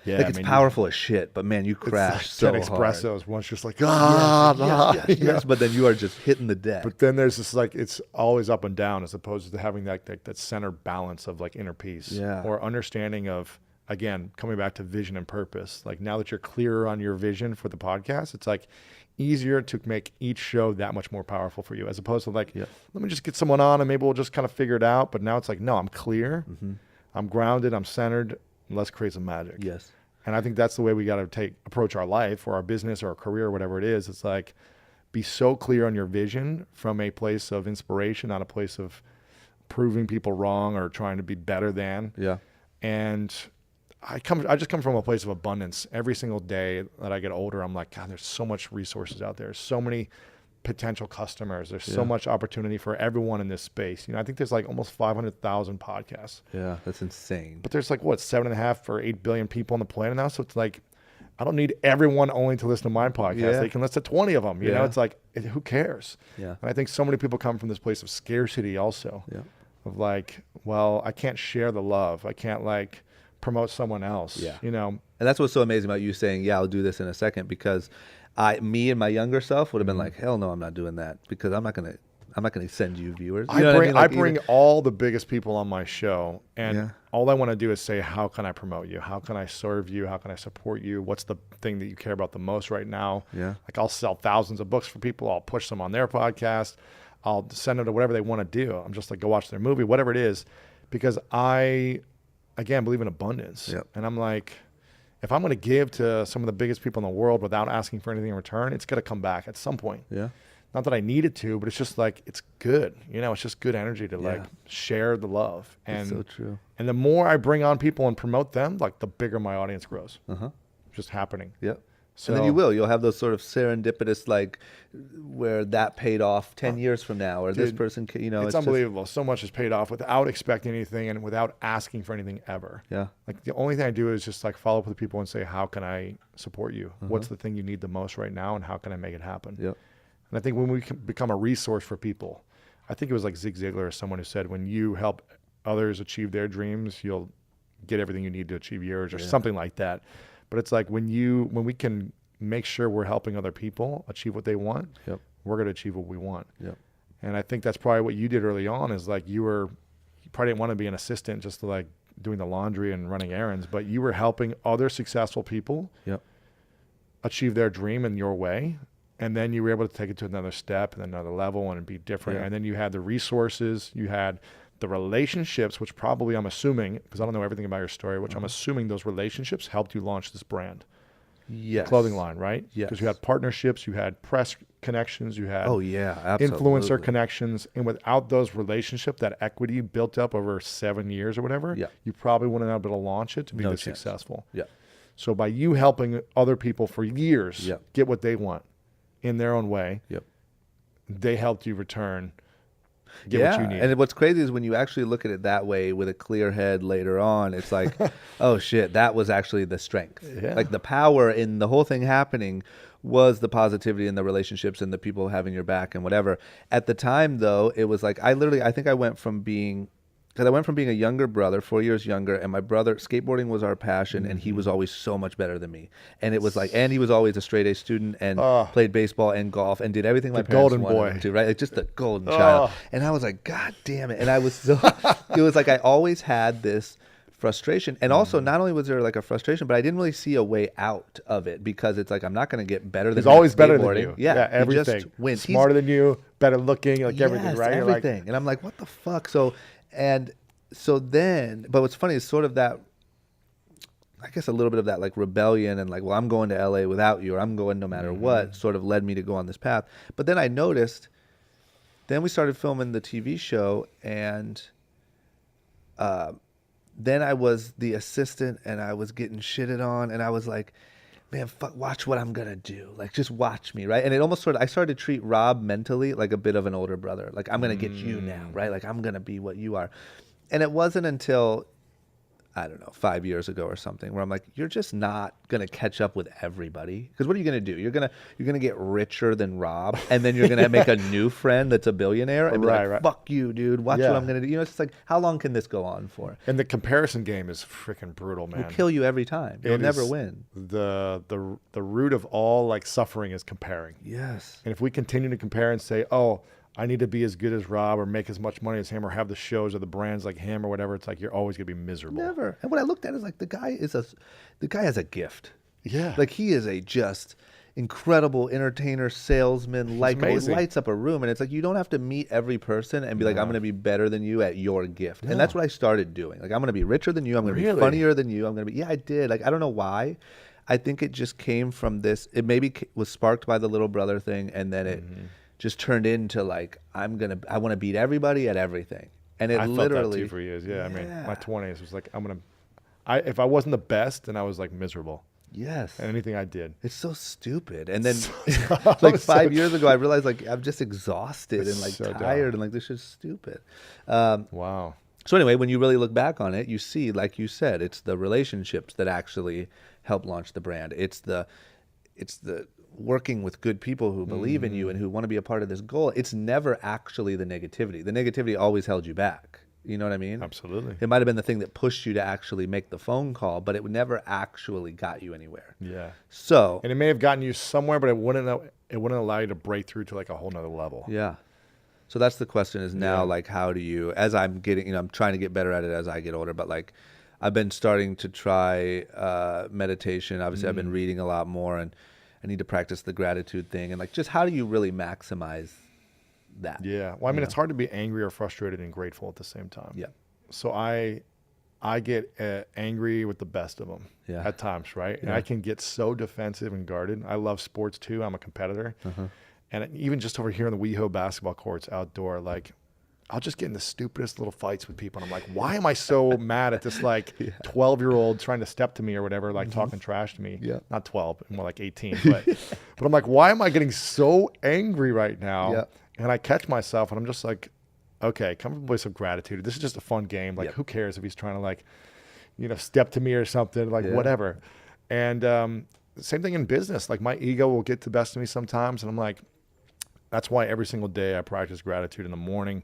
Like it's powerful as shit, but man, you crash so hard. 10 espressos, once just like, yes, but then you are just hitting the deck. But then there's this like, it's always up and down as opposed to having that center balance of like inner peace or understanding of, again, coming back to vision and purpose. Like now that you're clearer on your vision for the podcast, it's like easier to make each show that much more powerful for you as opposed to like, let me just get someone on and maybe we'll just kind of figure it out. But now it's like, no, I'm clear. I'm grounded. I'm centered. Let's create some magic. And I think that's the way we got to approach our life or our business or our career or whatever it is. It's like, be so clear on your vision from a place of inspiration, not a place of proving people wrong or trying to be better than. And I just come from a place of abundance. Every single day that I get older, I'm like, God, there's so much resources out there. So many potential customers. There's so much opportunity for everyone in this space. I think there's like almost 500,000 podcasts. That's insane. But there's like 7.5 or 8 billion people on the planet now. So it's like, I don't need everyone only to listen to my podcast. They can listen to 20 of them. You know, it's like, who cares? And I think so many people come from this place of scarcity also. Of like, well, I can't share the love. I can't like promote someone else. And that's what's so amazing about you saying, I'll do this in a second, because me and my younger self would have been like, hell no, I'm not doing that, because I'm not gonna send you viewers. You know what I mean? Like, I bring all the biggest people on my show, and all I want to do is say, how can I promote you? How can I serve you? How can I support you? What's the thing that you care about the most right now? Like I'll sell thousands of books for people. I'll push them on their podcast. I'll send them to whatever they want to do. I'm just like, go watch their movie, whatever it is, because I, again, believe in abundance. And I'm like, if I'm going to give to some of the biggest people in the world without asking for anything in return, it's going to come back at some point. Not that I need it to, but it's just like, it's good. It's just good energy to like share the love. And it's so true. And the more I bring on people and promote them, like the bigger my audience grows. Just happening. So, and then you'll have those sort of serendipitous, like where that paid off 10 years from now, or this person, it's unbelievable. So much is paid off without expecting anything and without asking for anything ever. Like the only thing I do is just like follow up with people and say, how can I support you? What's the thing you need the most right now? And how can I make it happen? And I think when we can become a resource for people, I think it was like Zig Ziglar or someone who said, when you help others achieve their dreams, you'll get everything you need to achieve yours, or something like that. But it's like when we can make sure we're helping other people achieve what they want, we're going to achieve what we want. And I think that's probably what you did early on, is like you probably didn't want to be an assistant just to like doing the laundry and running errands, but you were helping other successful people achieve their dream in your way. And then you were able to take it to another step and another level and be different. Yeah. And then you had the resources, you had the relationships, which probably I'm assuming, because I don't know everything about your story, which I'm assuming those relationships helped you launch this brand. Yes. Clothing line, right? Yes. Because you had partnerships, you had press connections, you had Oh yeah, absolutely. influencer connections. And without those relationships, that equity built up over 7 years or whatever, Yeah. you probably wouldn't have been able to launch it to be No this chance. successful. Yeah. So by you helping other people for years Yep. get what they want in their own way, Yep. they helped you return, get what you need. And what's crazy is when you actually look at it that way with a clear head later on, it's like, oh shit, that was actually the strength. Yeah. Like the power in the whole thing happening was the positivity and the relationships and the people having your back and whatever. At the time though, it was like, I think I went from being, because I went from being a younger brother, 4 years younger, and my brother, skateboarding was our passion, and he was always so much better than me. And it was like, and he was always a straight A student and played baseball and golf and did everything my parents golden wanted boy. him to, right? Like just the golden child. And I was like, God damn it. And I was so, it was like I always had this frustration. And also, not only was there like a frustration, but I didn't really see a way out of it because it's like, I'm not going to get better than He's always him better than skateboarding. you. Yeah, everything. He just wins. Smarter than you, better looking, like everything, Yes, right? You're like, everything. And I'm like, what the fuck? So then, but what's funny is sort of that, I guess a little bit of that like rebellion and like, well, I'm going to LA without you, or I'm going no matter what, sort of led me to go on this path. But then I noticed, then we started filming the TV show, and then I was the assistant and I was getting shitted on, and I was like, man, fuck, watch what I'm gonna do. Like, just watch me, right? And it almost sort of, I started to treat Rob mentally like a bit of an older brother. Like, I'm gonna get you now, right? Like, I'm gonna be what you are. And it wasn't until, I don't know, 5 years ago or something, where I'm like, you're just not gonna catch up with everybody. Because what are you gonna do? You're gonna get richer than Rob, and then you're gonna make a new friend that's a billionaire, and be like, fuck you, dude. Watch what I'm gonna do. You know, it's just like, how long can this go on for? And the comparison game is freaking brutal, man. It'll kill you every time. You'll never win. The root of all like suffering is comparing. Yes. And if we continue to compare and say, oh, I need to be as good as Rob or make as much money as him or have the shows or the brands like him or whatever, it's like you're always gonna be miserable. Never. And what I looked at is like the guy has a gift. Yeah. Like he is a just incredible entertainer, salesman, like amazing. lights up a room. And it's like, you don't have to meet every person and be like, I'm going to be better than you at your gift. And that's what I started doing. Like, I'm going to be richer than you. I'm going to be funnier than you. I'm going to be, I did. Like, I don't know why. I think it just came from this. It maybe was sparked by the little brother thing. And then it just turned into like, I want to beat everybody at everything. And it I literally. felt that too for years. Yeah. I mean, my 20s was like, if I wasn't the best, then I was like miserable. Yes. And anything I did. It's so stupid. And then like 5 years ago, I realized like I'm just exhausted and like so tired and like this is stupid. Wow. So anyway, when you really look back on it, you see, like you said, it's the relationships that actually help launch the brand. It's the working with good people who believe in you and who want to be a part of this goal. It's never actually the negativity. The negativity always held you back. You know what I mean? Absolutely. It might have been the thing that pushed you to actually make the phone call, but it never actually got you anywhere. Yeah. So, and it may have gotten you somewhere, but it wouldn't allow you to break through to like a whole nother level. yeah. So that's the question is now, like, how do you, as I'm getting, I'm trying to get better at it as I get older, but like, I've been starting to try meditation. Obviously, I've been reading a lot more, and I need to practice the gratitude thing. And like, just how do you really maximize that? Yeah. Well, I mean, it's hard to be angry or frustrated and grateful at the same time. Yeah. So I get angry with the best of them at times, right? And I can get so defensive and guarded. I love sports too. I'm a competitor. And even just over here on the WeHo basketball courts outdoor, like I'll just get in the stupidest little fights with people. And I'm like, why am I so mad at this like 12-year-old trying to step to me or whatever, like talking trash to me? Yeah. Not 12, more like 18. But I'm like, why am I getting so angry right now? Yeah. And I catch myself and I'm just like, okay, come from a place of gratitude. This is just a fun game. Like, who cares if he's trying to like, step to me or something, like whatever. And same thing in business. Like my ego will get the best of me sometimes. And I'm like, that's why every single day I practice gratitude in the morning.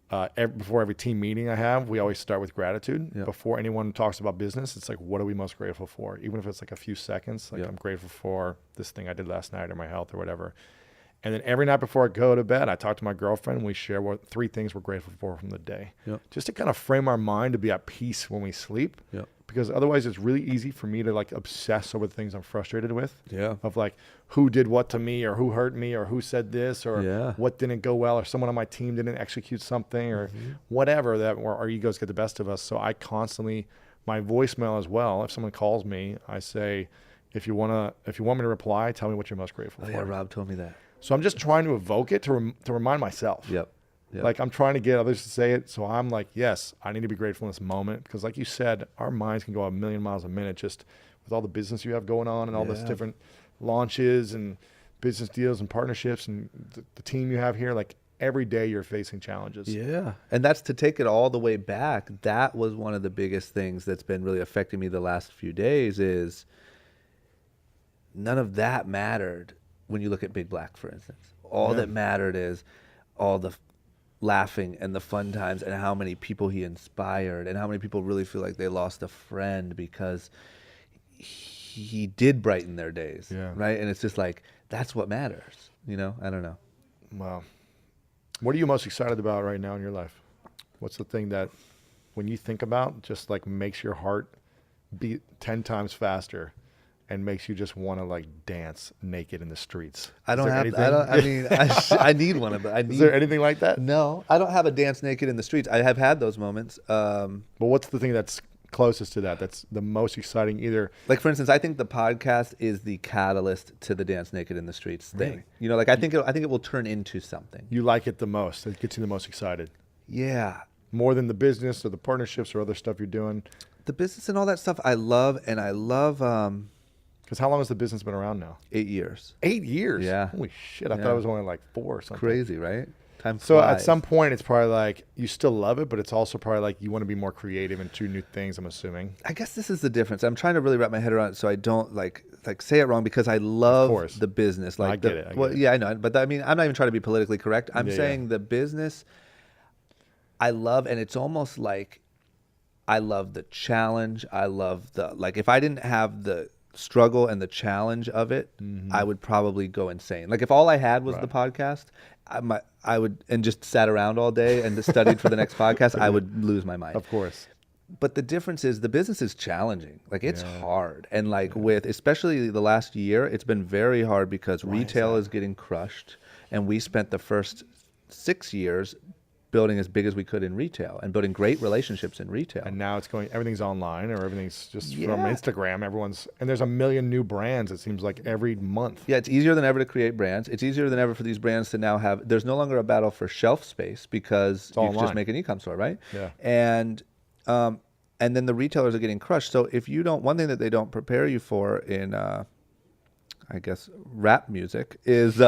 Before every team meeting I have, we always start with gratitude. Yeah. Before anyone talks about business, it's like, what are we most grateful for? Even if it's like a few seconds, like I'm grateful for this thing I did last night or my health or whatever. And then every night before I go to bed, I talk to my girlfriend and we share what 3 things we're grateful for from the day. Yep. Just to kind of frame our mind to be at peace when we sleep. Yep. because otherwise it's really easy for me to like obsess over the things I'm frustrated with. Yeah. Of like who did what to me, or who hurt me, or who said this, or Yeah. what didn't go well, or someone on my team didn't execute something, or whatever, that where our egos get the best of us. So I constantly, my voicemail as well, if someone calls me, I say, if you want me to reply, tell me what you're most grateful Oh, for. yeah, Rob told me that. So I'm just trying to evoke it to remind myself. Yep. Like I'm trying to get others to say it. So I'm like, yes, I need to be grateful in this moment, because like you said, our minds can go a million miles a minute just with all the business you have going on and all this different launches and business deals and partnerships and the team you have here. Like every day you're facing challenges. Yeah. And that's to take it all the way back. That was one of the biggest things that's been really affecting me the last few days is none of that mattered when you look at Big Black, for instance. All that mattered is all the laughing and the fun times and how many people he inspired and how many people really feel like they lost a friend because he did brighten their days. Yeah. Right. And it's just like, that's what matters. You know, I don't know. Wow. What are you most excited about right now in your life? What's the thing that when you think about just like makes your heart beat 10 times faster and makes you just want to like dance naked in the streets? I don't have, I need one of them. Is there anything like that? No, I don't have a dance naked in the streets. I have had those moments. But what's the thing that's closest to that? That's the most exciting either. Like, for instance, I think the podcast is the catalyst to the dance naked in the streets thing. Really? You know, like I think it will turn into something. You like it the most. It gets you the most excited. Yeah. More than the business or the partnerships or other stuff you're doing. The business and all that stuff I love, and I love Because how long has the business been around now? 8 years. 8 years? Yeah. Holy shit. I Yeah. thought it was only like 4 or something. Crazy, right? Time So flies. at some point, it's probably like you still love it, but it's also probably like you want to be more creative and do new things, I'm assuming. I guess this is the difference. I'm trying to really wrap my head around it so I don't like say it wrong, because I love the business. Like I get it. Yeah, I know. But I mean, I'm not even trying to be politically correct. I'm saying the business I love, and it's almost like I love the challenge. I love like if I didn't have the struggle and the challenge of it, I would probably go insane. Like if all I had was the podcast, I would, and just sat around all day and just studied for the next podcast, I would lose my mind. Of course. But the difference is the business is challenging. Like it's hard. And like with, especially the last year, it's been very hard because retail is getting crushed. And we spent the first 6 years building as big as we could in retail and building great relationships in retail. And now everything's online, or everything's just from Instagram. And there's a million new brands, it seems like, every month. Yeah, it's easier than ever to create brands. It's easier than ever for these brands to now have, there's no longer a battle for shelf space because you can just make an e-com store, right? Yeah. And then the retailers are getting crushed. So if you don't, one thing that they don't prepare you for in, I guess, rap music is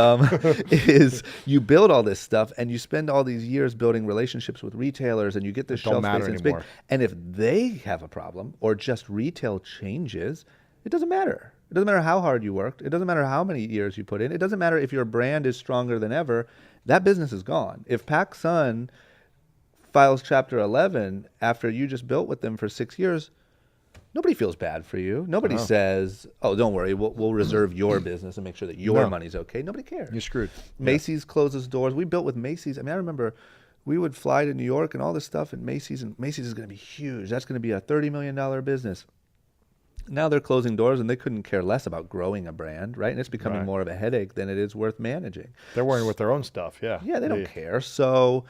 is you build all this stuff and you spend all these years building relationships with retailers and you get this shelf space and it's big. And if they have a problem or just retail changes, it doesn't matter. It doesn't matter how hard you worked. It doesn't matter how many years you put in. It doesn't matter if your brand is stronger than ever. That business is gone. If PacSun files Chapter 11 after you just built with them for 6 years, nobody feels bad for you. Nobody says, "Oh, don't worry, we'll reserve your business and make sure that your money's okay." Nobody cares. You're screwed. Macy's closes doors. We built with Macy's. I mean, I remember we would fly to New York and all this stuff, and Macy's is going to be huge. That's going to be a $30 million business. Now they're closing doors, and they couldn't care less about growing a brand, right? And it's becoming more of a headache than it is worth managing. They're worrying with their own stuff, yeah. Yeah, they don't care. So.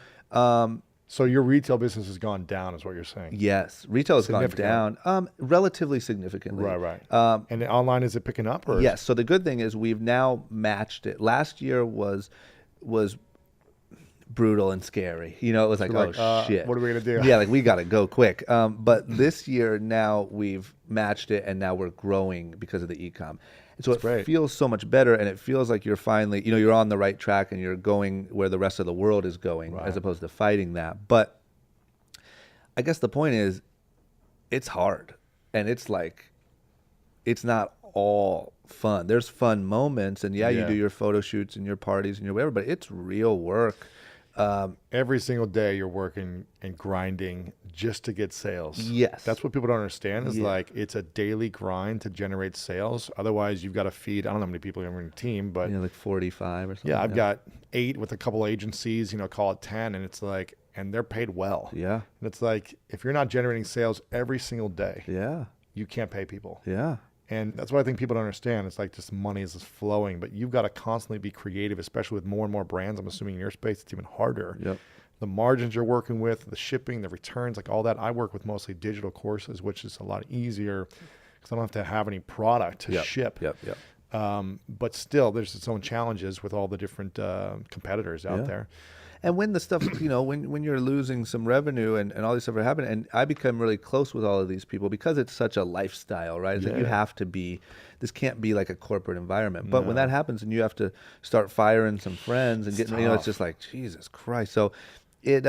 So your retail business has gone down, is what you're saying? Yes, retail has gone down relatively significantly. Right. And the online, is it picking up? Or yes. So the good thing is we've now matched it. Last year was brutal and scary. You know, it was like, shit. What are we going to do? Yeah, like we got to go quick. But this year now we've matched it and now we're growing because of the e-com. And so it feels so much better, and it feels like you're finally, you're on the right track and you're going where the rest of the world is going as opposed to fighting that. But I guess the point is it's hard, and it's like, it's not all fun. There's fun moments, and you do your photo shoots and your parties and your whatever, but it's real work. Every single day you're working and grinding just to get sales. Yes. That's what people don't understand is like it's a daily grind to generate sales. Otherwise, you've got to feed, I don't know how many people you have on your team, but like 45 or something. yeah, I've got 8 with a couple agencies, call it 10. And it's like, and they're paid well. Yeah. And it's like, if you're not generating sales every single day, Yeah. you can't pay people. Yeah. And that's what I think people don't understand. It's like just money is just flowing, but you've got to constantly be creative, especially with more and more brands. I'm assuming in your space, it's even harder. Yep. The margins you're working with, the shipping, the returns, like all that. I work with mostly digital courses, which is a lot easier because I don't have to have any product to ship. Yep. Yep. But still, there's its own challenges with all the different competitors out there. And when the stuff, when you're losing some revenue and all these stuff are happening, and I become really close with all of these people because it's such a lifestyle, right? It's like you have to be, this can't be like a corporate environment. But when that happens and you have to start firing some friends and getting, it's just like, Jesus Christ. So it,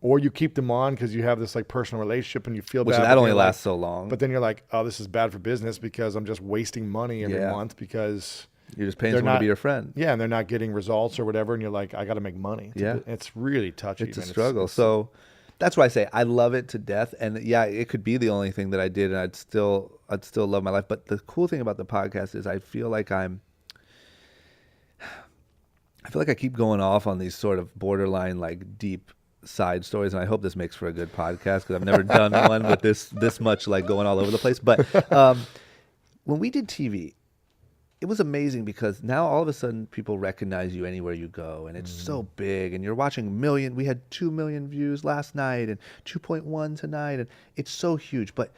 or you keep them on because you have this like personal relationship and you feel which bad. that only lasts so long. But then you're like, oh, this is bad for business because I'm just wasting money every month because you're just paying someone to be your friend. Yeah, and they're not getting results or whatever, and you're like, I got to make money. It's really touchy. It's a struggle. So that's why I say I love it to death. And yeah, it could be the only thing that I did, and I'd still love my life. But the cool thing about the podcast is I feel like I keep going off on these sort of borderline like deep side stories, and I hope this makes for a good podcast because I've never done one with this much like going all over the place. But when we did TV, it was amazing because now all of a sudden people recognize you anywhere you go, and it's so big, and you're watching we had 2 million views last night and 2.1 tonight, and it's so huge. But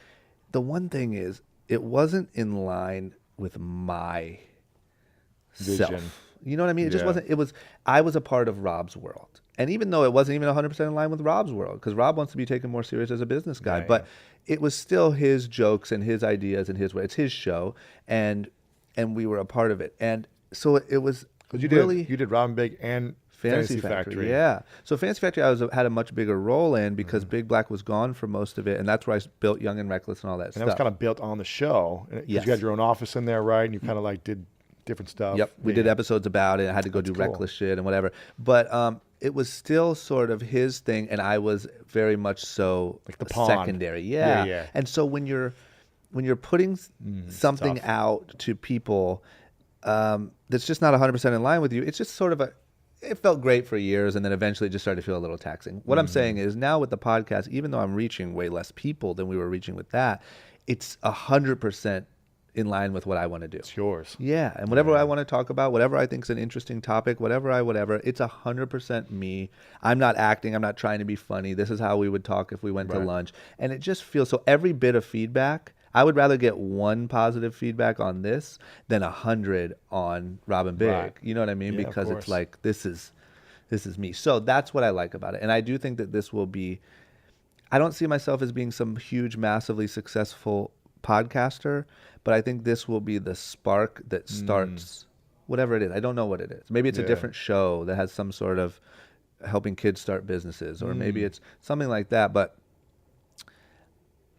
the one thing is, it wasn't in line with my vision. Self. You know what I mean? It just wasn't. I was a part of Rob's world. And even though it wasn't even 100% in line with Rob's world, because Rob wants to be taken more serious as a business guy, but it was still his jokes and his ideas and his way. It's his show, and we were a part of it. And so it was you really... You did Robin Big and Fantasy Factory. Yeah. So Fantasy Factory had a much bigger role in because Big Black was gone for most of it, and that's where I built Young and Reckless and all that stuff. And that was kind of built on the show. Because you had your own office in there, right? And you kind of like did different stuff. Yep. We did episodes about it. I had to go do reckless shit and whatever. But it was still sort of his thing, and I was very much so like the pawn. Secondary. Yeah. And so when you're putting something out to people that's just not 100% in line with you, it's just sort of it felt great for years, and then eventually it just started to feel a little taxing. What I'm saying is now with the podcast, even though I'm reaching way less people than we were reaching with that, it's 100% in line with what I want to do. It's yours. Yeah. And whatever I want to talk about, whatever I think is an interesting topic, whatever, it's 100% me. I'm not acting. I'm not trying to be funny. This is how we would talk if we went to lunch. And it just feels so every bit of feedback, I would rather get one positive feedback on this than 100 on Robin Big. Right. You know what I mean? Yeah, because it's like, this is me. So that's what I like about it. And I do think that this will be, I don't see myself as being some huge, massively successful podcaster, but I think this will be the spark that starts whatever it is. I don't know what it is. Maybe it's a different show that has some sort of helping kids start businesses, or maybe it's something like that. But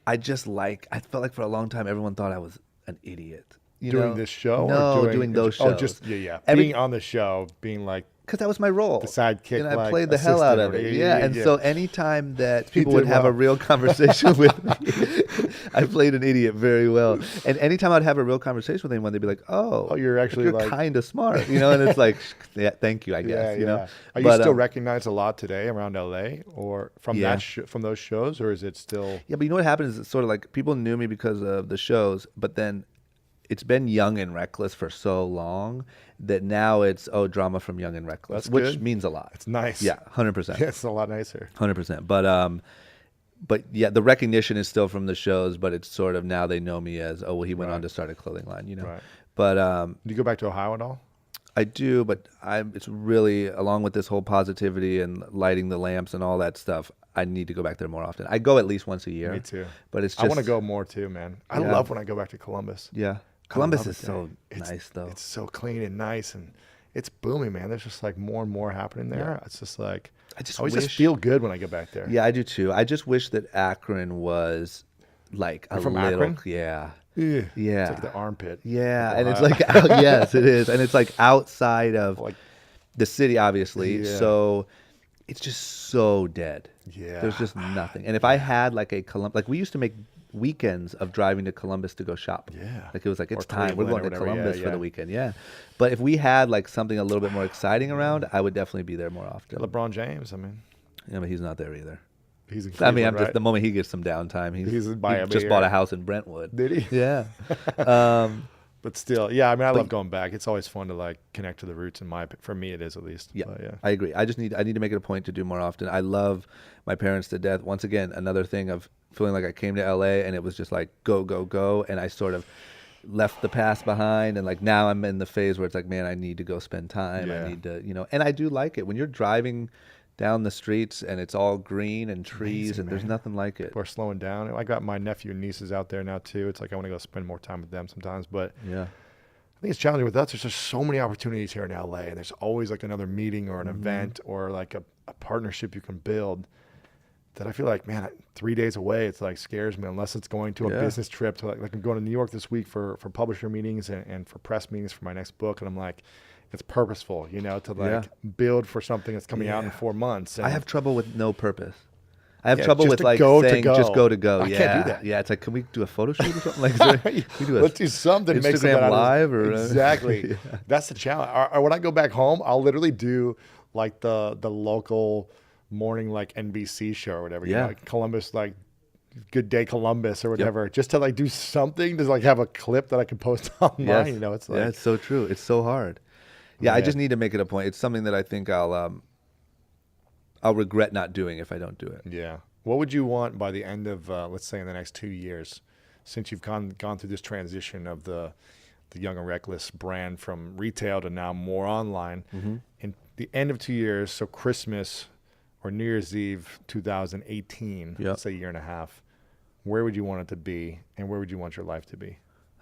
I felt like for a long time everyone thought I was an idiot. Doing this show? No, or doing those shows. Oh, just, being on the show, being like, because that was my role. The sidekick. And I played the hell out of it. And so anytime that people would have a real conversation with me, I played an idiot very well. And anytime I'd have a real conversation with anyone, they'd be like, oh you're actually like kind of smart. And it's like, thank you, I guess. Are you still recognized a lot today around LA or from from those shows, or is it still? Yeah, but you know what happens is it's sort of like people knew me because of the shows, but then it's been Young and Reckless for so long that now it's drama from Young and Reckless, which means a lot. It's nice. Yeah, 100%. Yeah, it's a lot nicer. 100%. But yeah, the recognition is still from the shows, but it's sort of now they know me as he went on to start a clothing line, Right. But do you go back to Ohio at all? I do, but it's really, along with this whole positivity and lighting the lamps and all that stuff, I need to go back there more often. I go at least once a year. Me too. But it's just, I want to go more too, man. I love when I go back to Columbus. Yeah. Columbus is so nice, though. It's so clean and nice, and it's booming, man. There's just like more and more happening there. It's just like, I always just feel good when I get back there. Yeah, I do too. I just wish that Akron was like a little. Akron? Yeah. Yeah. Yeah. It's like the armpit. Yeah, and it's like, yes, it is. And it's like outside of the city, obviously. Yeah. So it's just so dead. Yeah. There's just nothing. And if I had like we used to make weekends of driving to Columbus to go shop. Yeah. Like it was like, it's time. We're going to Columbus for the weekend. Yeah. But if we had like something a little bit more exciting around, I would definitely be there more often. LeBron James, I mean. Yeah, but he's not there either. He's in I Cleveland, mean, I'm right? just the moment he gets some downtime, He's in he Miami just bought area. a house in Brentwood. Did he? Yeah. Um, But still, yeah. I mean, I love going back. It's always fun to like connect to the roots. For me, it is at least. Yeah, But, yeah. I agree. I need to make it a point to do more often. I love my parents to death. Once again, another thing of feeling like I came to LA and it was just like go, go, go, and I sort of left the past behind, and like now I'm in the phase where it's like, man, I need to go spend time. Yeah. I need to, and I do like it when you're driving down the streets and it's all green and trees amazing, and there's man. nothing like it. People are slowing down. I got my nephew and nieces out there now too. It's like I want to go spend more time with them sometimes. But Yeah. I think it's challenging with us. There's just so many opportunities here in LA, and there's always like another meeting or an event or like a partnership you can build. That I feel like, man, 3 days away, it's like scares me unless it's going to a business trip. To like I'm going to New York this week for publisher meetings and for press meetings for my next book, and I'm like, it's purposeful, to like build for something that's coming out in 4 months. And I have trouble with no purpose. I have Yeah, trouble just with to like go to saying go. just go to go. I Yeah. can't do that. Yeah, it's like, can we do a photo shoot or something? Like, is there, can we do a Let's do something. Make something Instagram out of live this. or Exactly. Yeah. That's the challenge. Or when I go back home, I'll literally do like the local morning like NBC show or whatever. Yeah. Like Columbus, like Good Day Columbus or whatever, just to like do something to like have a clip that I can post online. Yes. It's like Yeah, it's so true. It's so hard. Yeah, I Man. just need to make it a point. It's something that I think I'll regret not doing if I don't do it. Yeah. What would you want by the end of, let's say, in the next 2 years, since you've gone through this transition of the Young and Reckless brand from retail to now more online? Mm-hmm. In the end of 2 years, so Christmas or New Year's Eve 2018, Yep. let's say a year and a half, where would you want it to be, and where would you want your life to be?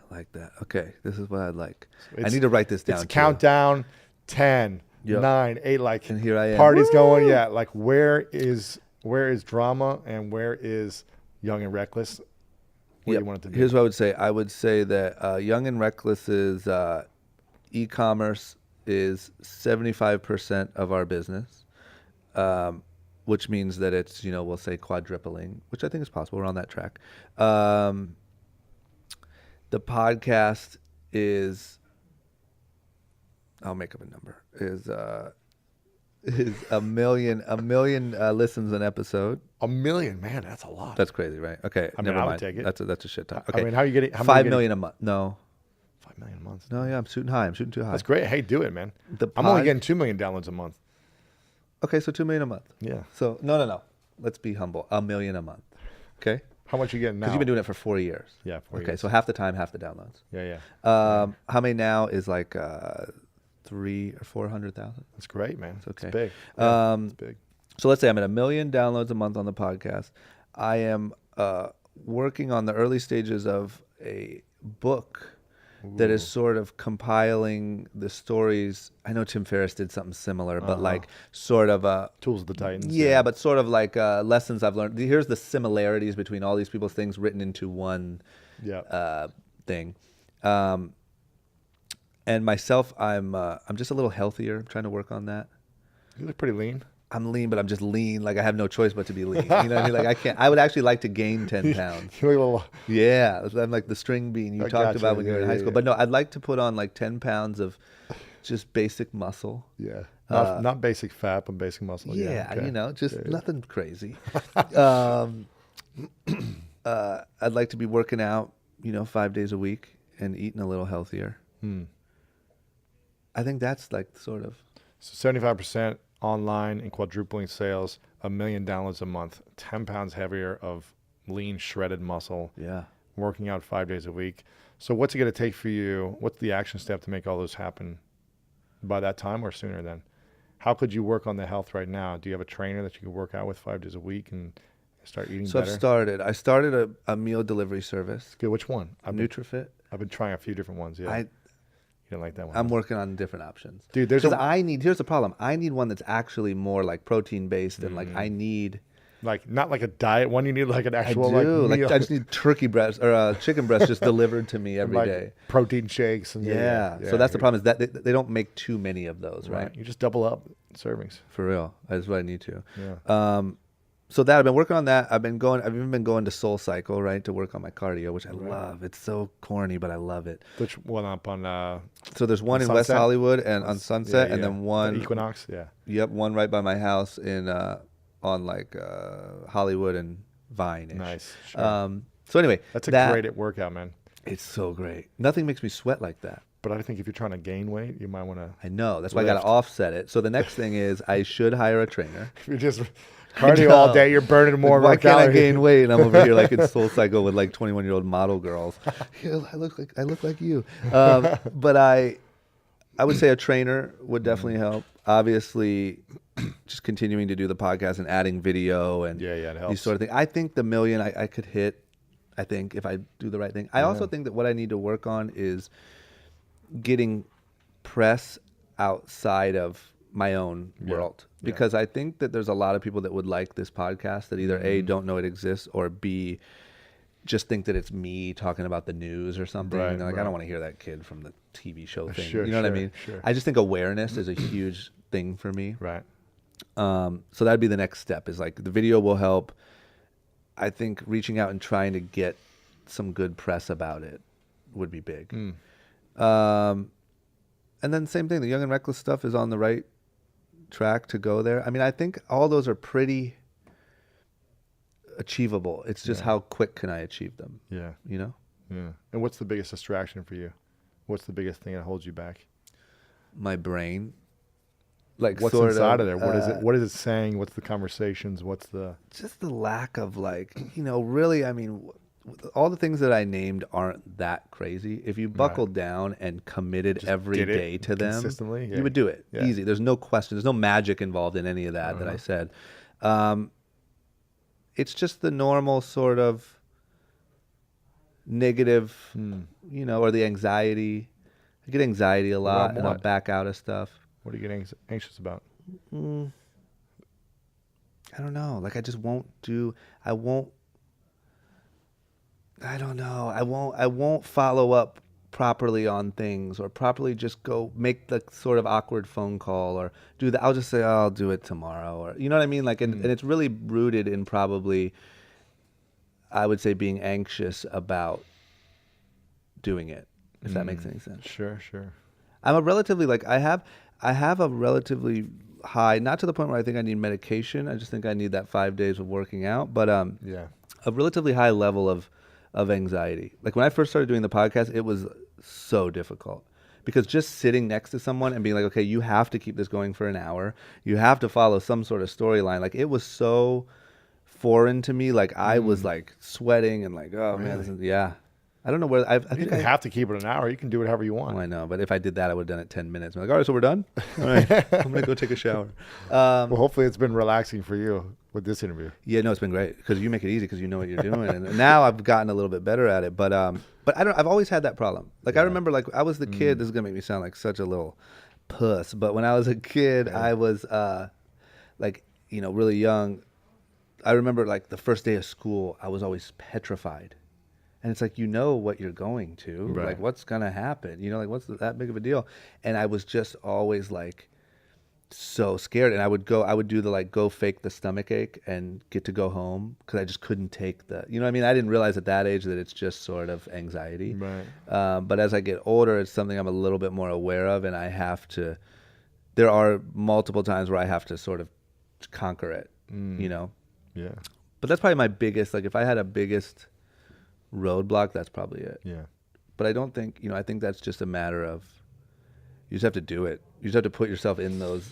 I like that. Okay, this is what I'd like. I It's- need to write this down. It's too. countdown, 10, Yep. 9, 8, like And here I am. party's going. Woo! Yeah, like where is drama and where is Young and Reckless? Where Yep. do you want it to be? Here's what I would say. I would say that Young and Reckless's e-commerce is 75% of our business, which means that it's, we'll say quadrupling, which I think is possible. We're on that track. The podcast is, I'll make up a number, is a million listens an episode. 1 million, man, that's a lot. That's crazy, right? Okay, I mean, never I would mind. take it. That's a shit ton. Okay, I mean, how are you getting? How 5 million a month. No, 5 million a month. no, yeah, I'm shooting high. I'm shooting too high. That's great. Hey, do it, man. The I'm only pod- getting 2 million downloads a month. Okay, so 2 million a month. Yeah. So no. Let's be humble. 1 million a month. Okay, How much you getting now? because you've been doing it for 4 years. Yeah, 4 Okay, years. so half the time, half the downloads. Yeah. How many now is like 300,000 or 400,000? That's great, man. It's okay. big. Yeah, it's big. So let's say I'm at 1 million downloads a month on the podcast. I am working on the early stages of a book that is sort of compiling the stories. I know Tim Ferriss did something similar, but like sort of a Tools of the Titans. yeah, but sort of like lessons I've learned. Here's the similarities between all these people's things written into one Yeah. thing. And myself, I'm just a little healthier. I'm trying to work on that. You look pretty lean. I'm lean, but I'm just lean. Like I have no choice but to be lean. You know what I mean? Like I can't. I would actually like to gain 10 pounds. You look a little. Yeah, I'm like the string bean you I talked gotcha. about when you were in Yeah, high school. yeah. But no, I'd like to put on like 10 pounds of just basic muscle. Yeah. Not basic fat, but basic muscle. Yeah, okay. just Yeah. nothing crazy. I'd like to be working out, 5 days a week and eating a little healthier. I think that's like sort of. So 75% online and quadrupling sales, 1 million downloads a month, 10 pounds heavier of lean, shredded muscle, Yeah. working out 5 days a week. So what's it going to take for you? What's the action step to make all those happen by that time or sooner then? How could you work on the health right now? Do you have a trainer that you could work out with 5 days a week and start eating So better? I started a meal delivery service, Okay, which one? NutriFit. I've been trying a few different ones. Yeah. You didn't like that one. I'm working on different options. Dude, there's Because here's the problem. I need one that's actually more like protein based and like I need. like not like a diet one. You need like an actual I do. like meal. I just need turkey breast or chicken breast just delivered to me every like day. protein shakes and Yeah. So that's the problem is that they don't make too many of those, right? You just double up servings. For real. That's what I need to. Yeah. So that I've been working on that. I've even been going to Soul Cycle, right, to work on my cardio, which I love. It's so corny, but I love it. Which one up on? So there's one in Sunset? West Hollywood and on Sunset, and then one Equinox. Yeah. Yep, one right by my house in on like Hollywood and Vine-ish. Nice. Sure. So anyway, That's a great workout, man. It's so great. Nothing makes me sweat like that. But I think if you're trying to gain weight, you might want to. I know. That's why I got to offset it. So the next thing is I should hire a trainer. If you're just cardio all day, you're burning more. Why can't I gain weight? And I'm over here like in Soul Cycle with like 21-year-old model girls. I look like you. But I would say a trainer would definitely help. Obviously, just continuing to do the podcast and adding video and it helps. these sort of things. I think the million I could hit. I think if I do the right thing. I also think that what I need to work on is getting press outside of my own world, because I think that there's a lot of people that would like this podcast that either A, don't know it exists, or B, just think that it's me talking about the news or something. Right, and they're like, I don't want to hear that kid from the TV show thing. Sure, you know what I mean? Sure. I just think awareness is a huge thing for me. Right. So that'd be the next step, is like the video will help. I think reaching out and trying to get some good press about it would be big. And then same thing, the Young and Reckless stuff is on the right track to go there. I mean, I think all those are pretty achievable. It's just how quick can I achieve them? Yeah. You know? Yeah. And what's the biggest distraction for you? What's the biggest thing that holds you back? My brain. Like what's sort inside of there? What is it? What is it saying? What's the conversations? What's the just the lack of like, really, I mean, all the things that I named aren't that crazy. If you buckled down and committed just every day to them consistently, you would do it easy. There's no question. There's no magic involved in any of that that I said. It's just the normal sort of negative, or the anxiety. I get anxiety a lot, and I'll back out of stuff. What are you getting anxious about? I don't know. Like I just won't do. I don't know. I won't follow up properly on things, or properly just go make the sort of awkward phone call, or do that. I'll just say, I'll do it tomorrow, or you know what I mean? Like, and it's really rooted in probably, I would say, being anxious about doing it, if that makes any sense. Sure. I'm a relatively I have a relatively high, not to the point where I think I need medication. I just think I need that 5 days of working out, but a relatively high level of anxiety. Like when I first started doing the podcast, it was so difficult, because just sitting next to someone and being like, okay, you have to keep this going for an hour. You have to follow some sort of storyline. Like it was so foreign to me. Like I was like sweating and like, oh man, this is, I don't know where I think you don't have to keep it an hour. You can do it however you want. I know, but if I did that, I would have done it 10 minutes. I'm like, all right, so we're done? All right, I'm going to go take a shower. Well, hopefully it's been relaxing for you with this interview. Yeah, no, it's been great, because you make it easy because you know what you're doing. And now I've gotten a little bit better at it. But I've always had that problem. Like I remember, like I was the kid, this is going to make me sound like such a little puss, but when I was a kid, I was really young. I remember like the first day of school, I was always petrified. And it's like, what you're going to, like what's going to happen, like what's that big of a deal? And I was just always like so scared. And I would do the like, go fake the stomach ache and get to go home, because I just couldn't take the, I mean, I didn't realize at that age that it's just sort of anxiety. Right. But as I get older, it's something I'm a little bit more aware of, and there are multiple times where I have to sort of conquer it, Yeah. But that's probably my biggest, like if I had a biggest roadblock, that's probably it. Yeah. But I don't think, I think that's just a matter of, you just have to do it. You just have to put yourself in those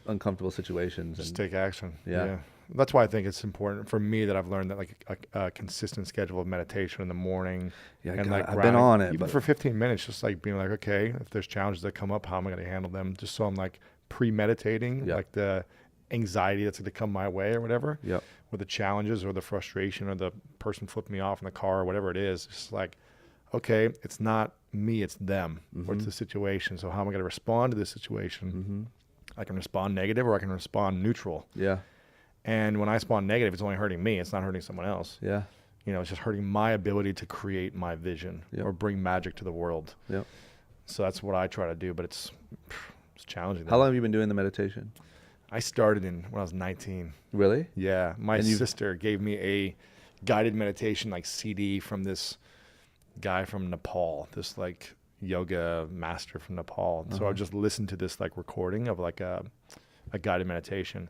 uncomfortable situations. Just take action. Yeah. That's why I think it's important for me that I've learned that like a consistent schedule of meditation in the morning. Yeah, and like like I've been on it. Even for 15 minutes, just like being like, okay, if there's challenges that come up, how am I going to handle them? Just so I'm like premeditating, like the anxiety that's going to come my way or whatever. Yep. Or the challenges or the frustration or the person flipping me off in the car or whatever it is. It's like, okay, it's not me, it's them. What's the situation? So how am I going to respond to this situation? I can respond negative, or I can respond neutral. Yeah. And when I respond negative, it's only hurting me. It's not hurting someone else. Yeah. It's just hurting my ability to create my vision or bring magic to the world. Yep. So that's what I try to do, but it's challenging. How long have you been doing the meditation? I started when I was 19. Really? Yeah. My sister gave me a guided meditation like CD from this guy from Nepal, this like yoga master from Nepal. So I just listened to this like recording of like a guided meditation.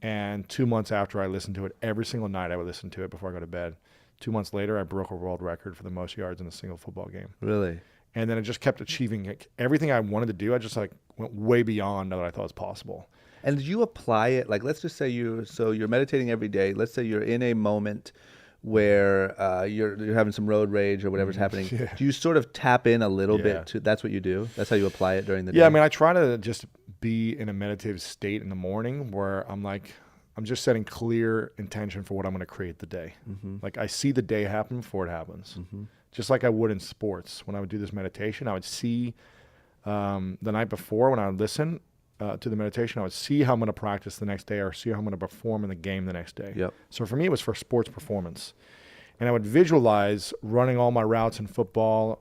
And 2 months after I listened to it, every single night I would listen to it before I go to bed. 2 months later, I broke a world record for the most yards in a single football game. Really? And then I just kept achieving everything I wanted to do. I just like went way beyond what I thought was possible. And did you apply it? Like, let's just say you're meditating every day. Let's say you're in a moment where you're having some road rage or whatever's happening. Yeah. Do you sort of tap in a little Yeah. bit to, that's what you do? That's how you apply it during the day? Yeah, I mean, I try to just be in a meditative state in the morning where I'm just setting clear intention for what I'm going to create the day. Mm-hmm. Like I see the day happen before it happens. Mm-hmm. Just like I would in sports. When I would do this meditation, I would see the night before when I would listen to the meditation, I would see how I'm going to practice the next day or see how I'm going to perform in the game the next day. Yep. So for me, it was for sports performance. And I would visualize running all my routes in football,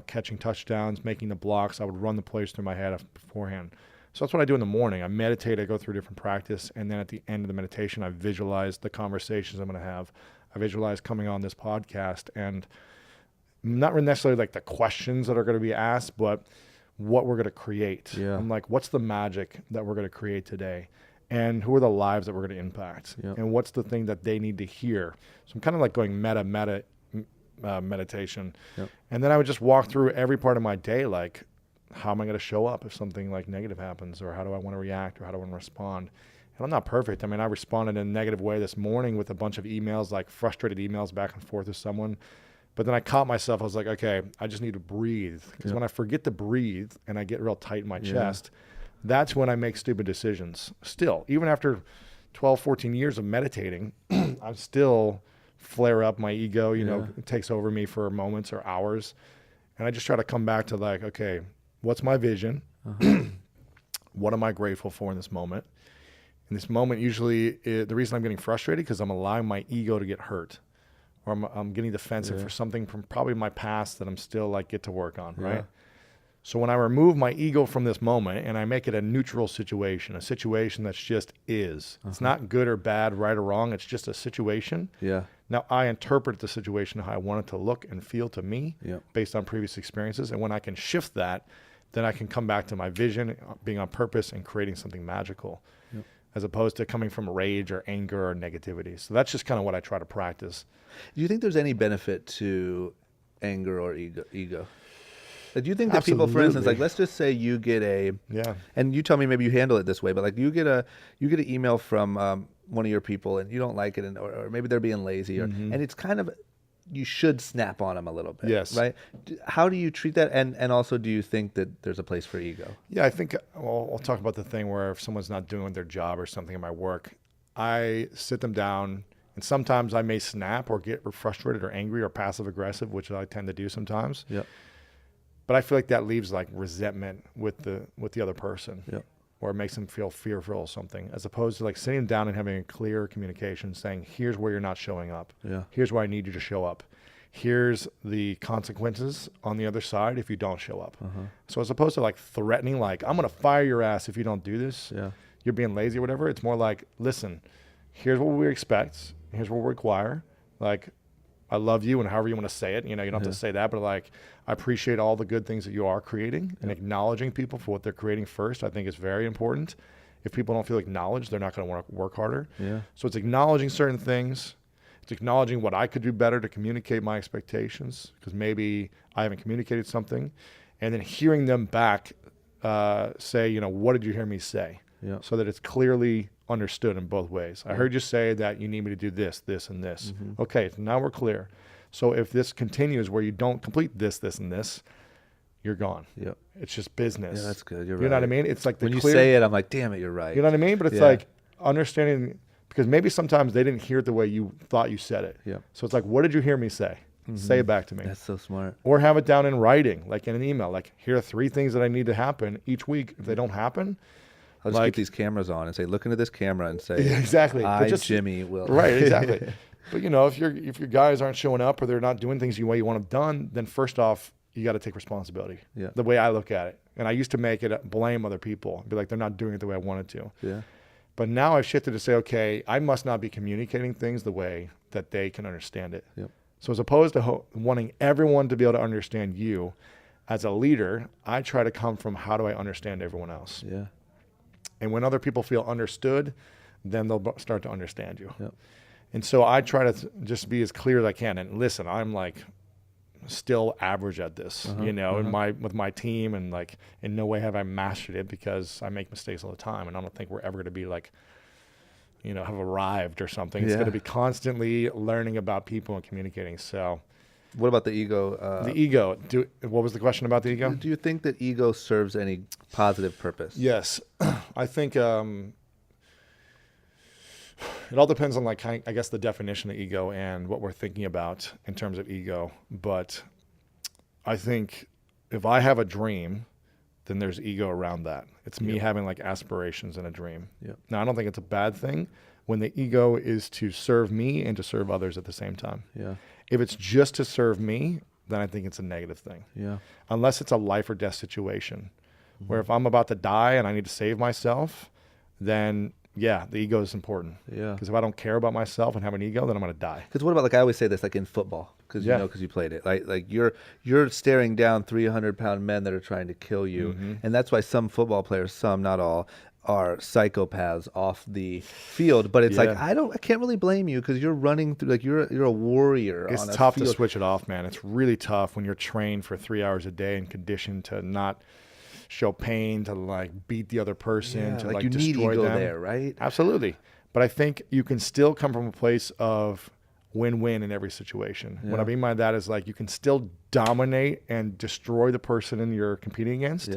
catching touchdowns, making the blocks. I would run the plays through my head beforehand. So that's what I do in the morning. I meditate, I go through different practice, and then at the end of the meditation, I visualize the conversations I'm going to have. I visualize coming on this podcast, and not necessarily like the questions that are going to be asked, but what we're going to create. Yeah. I'm like, what's the magic that we're going to create today? And who are the lives that we're going to impact? Yeah. And what's the thing that they need to hear? So I'm kind of like going meditation. Yep. And then I would just walk through every part of my day, like, how am I going to show up if something like negative happens, or how do I want to react, or how do I want to respond? And I'm not perfect. I mean, I responded in a negative way this morning with a bunch of emails, like frustrated emails back and forth with someone. But then I caught myself. I was like, okay, I just need to breathe. Because when I forget to breathe and I get real tight in my chest, that's when I make stupid decisions. Still, even after 12, 14 years of meditating, I still flare up. My ego, it takes over me for moments or hours. And I just try to come back to like, okay, what's my vision? What am I grateful for in this moment? In this moment, usually the reason I'm getting frustrated because I'm allowing my ego to get hurt, or I'm getting defensive for something from probably my past that I'm still like get to work on, right? So when I remove my ego from this moment and I make it a neutral situation, a situation that's just is. It's not good or bad, right or wrong. It's just a situation. Yeah. Now I interpret the situation how I want it to look and feel to me based on previous experiences. And when I can shift that, then I can come back to my vision, being on purpose and creating something magical, as opposed to coming from rage or anger or negativity. So that's just kind of what I try to practice. Do you think there's any benefit to anger or ego? Do you think that people, for instance, like let's just say you get and you tell me maybe you handle it this way, but like you get an email from one of your people and you don't like it, or maybe they're being lazy, and it's kind of, you should snap on them a little bit. Yes. Right? How do you treat that? And also, do you think that there's a place for ego? Yeah, I think, I'll talk about the thing where if someone's not doing their job or something in my work, I sit them down, and sometimes I may snap or get frustrated or angry or passive aggressive, which I tend to do sometimes. Yep. But I feel like that leaves like resentment with the other person. Yep. Or it makes them feel fearful or something, as opposed to like sitting down and having a clear communication saying, here's where you're not showing up. Yeah. Here's where I need you to show up. Here's the consequences on the other side if you don't show up. So as opposed to like threatening, like, I'm going to fire your ass if you don't do this. Yeah. You're being lazy or whatever. It's more like, listen, here's what we expect. Here's what we require. Like, I love you, and however you want to say it, you don't have to say that, but like, I appreciate all the good things that you are creating, and acknowledging people for what they're creating first, I think is very important. If people don't feel acknowledged, they're not going to work harder. Yeah. So it's acknowledging certain things. It's acknowledging what I could do better to communicate my expectations, because maybe I haven't communicated something, and then hearing them back say, what did you hear me say? Yeah. So that it's clearly understood in both ways. I heard you say that you need me to do this, this, and this. Okay, so now we're clear. So if this continues where you don't complete this, this, and this, you're gone. Yep. It's just business. Yeah, that's good. You're right. You know what I mean? It's like when you say it, I'm like, damn it, you're right. You know what I mean? But it's like understanding, because maybe sometimes they didn't hear it the way you thought you said it. Yeah. So it's like, what did you hear me say? Say it back to me. That's so smart. Or have it down in writing, like in an email. Like, here are 3 things that I need to happen each week. If they don't happen, I'll just keep these cameras on and say, look into this camera and say, exactly. Jimmy, will. Right, exactly. But if your guys aren't showing up or they're not doing things the way you want them done, then first off, you got to take responsibility. Yeah. The way I look at it. And I used to make it blame other people, be like, they're not doing it the way I wanted to. Yeah. But now I've shifted to say, okay, I must not be communicating things the way that they can understand it. Yep. So as opposed to wanting everyone to be able to understand you, as a leader, I try to come from how do I understand everyone else? Yeah. And when other people feel understood, then they'll start to understand you. Yep. And so I try to just be as clear as I can. And listen, I'm like still average at this, in with my team, and like in no way have I mastered it, because I make mistakes all the time, and I don't think we're ever going to be like, have arrived or something. It's going to be constantly learning about people and communicating. So what about the ego? the ego. What was the question about the ego? Do you think that ego serves any positive purpose? Yes. I think it all depends on, like, I guess, the definition of ego and what we're thinking about in terms of ego. But I think if I have a dream, then there's ego around that. It's me having like aspirations and a dream. Yep. Now, I don't think it's a bad thing when the ego is to serve me and to serve others at the same time. Yeah. If it's just to serve me, then I think it's a negative thing. Yeah. Unless it's a life or death situation, where if I'm about to die and I need to save myself, then the ego is important. Yeah. Because if I don't care about myself and have an ego, then I'm going to die. Because what about, like, I always say this, like in football, because because you played it, like you're staring down 300-pound men that are trying to kill you, and that's why some football players, some, not all, are psychopaths off the field. But it's like I can't really blame you, because you're running through, like, you're a warrior. It's tough to switch it off, man. It's really tough when you're trained for 3 hours a day and conditioned to not show pain, to like beat the other person, to like you destroy need ego them. there, right? Absolutely. But I think you can still come from a place of win-win in every situation. Yeah. What I mean by that is, like, you can still dominate and destroy the person you're competing against,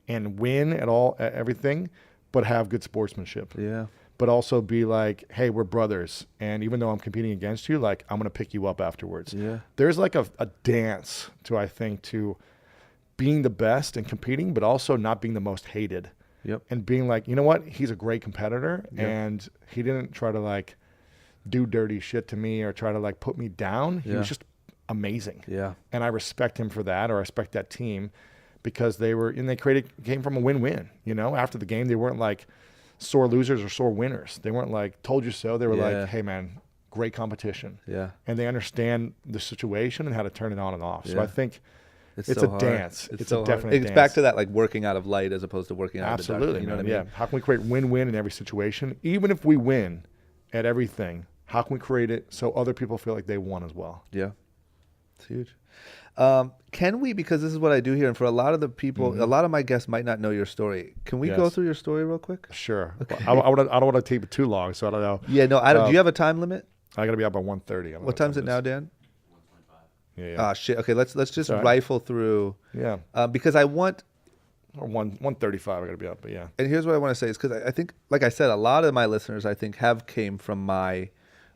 and win at everything, but have good sportsmanship. Yeah. But also be like, hey, we're brothers, and even though I'm competing against you, like, I'm going to pick you up afterwards. Yeah. There's like a dance to being the best and competing, but also not being the most hated. Yep. And being like, you know what? He's a great competitor, and he didn't try to like do dirty shit to me or try to like put me down. He was just amazing. Yeah. And I respect him for that, or I respect that team, because they came from a win-win. After the game, they weren't like sore losers or sore winners. They weren't like told you so. They were like, hey man, great competition. Yeah. And they understand the situation and how to turn it on and off. So I think it's so a hard. dance. It's so a definite It's dance. back to that, like, working out of light as opposed to working out of the dark. Absolutely, You know man. what I mean? Yeah. How can we create win-win in every situation? Even if we win at everything, how can we create it so other people feel like they won as well? Yeah. It's huge. Can we, because this is what I do here, and for a lot of the people, a lot of my guests might not know your story. Can we go through your story real quick? Sure. Okay. I don't want to take it too long, so I don't know. Yeah, no, I don't. Do you have a time limit? I got to be out by 1:30. What time is it now, Dan? Yeah. Ah, shit. Okay, let's just rifle through. Yeah. Because I want. Or 1:35. I got to be out, but yeah. And here's what I want to say is, because I think, like I said, a lot of my listeners, I think, have came from my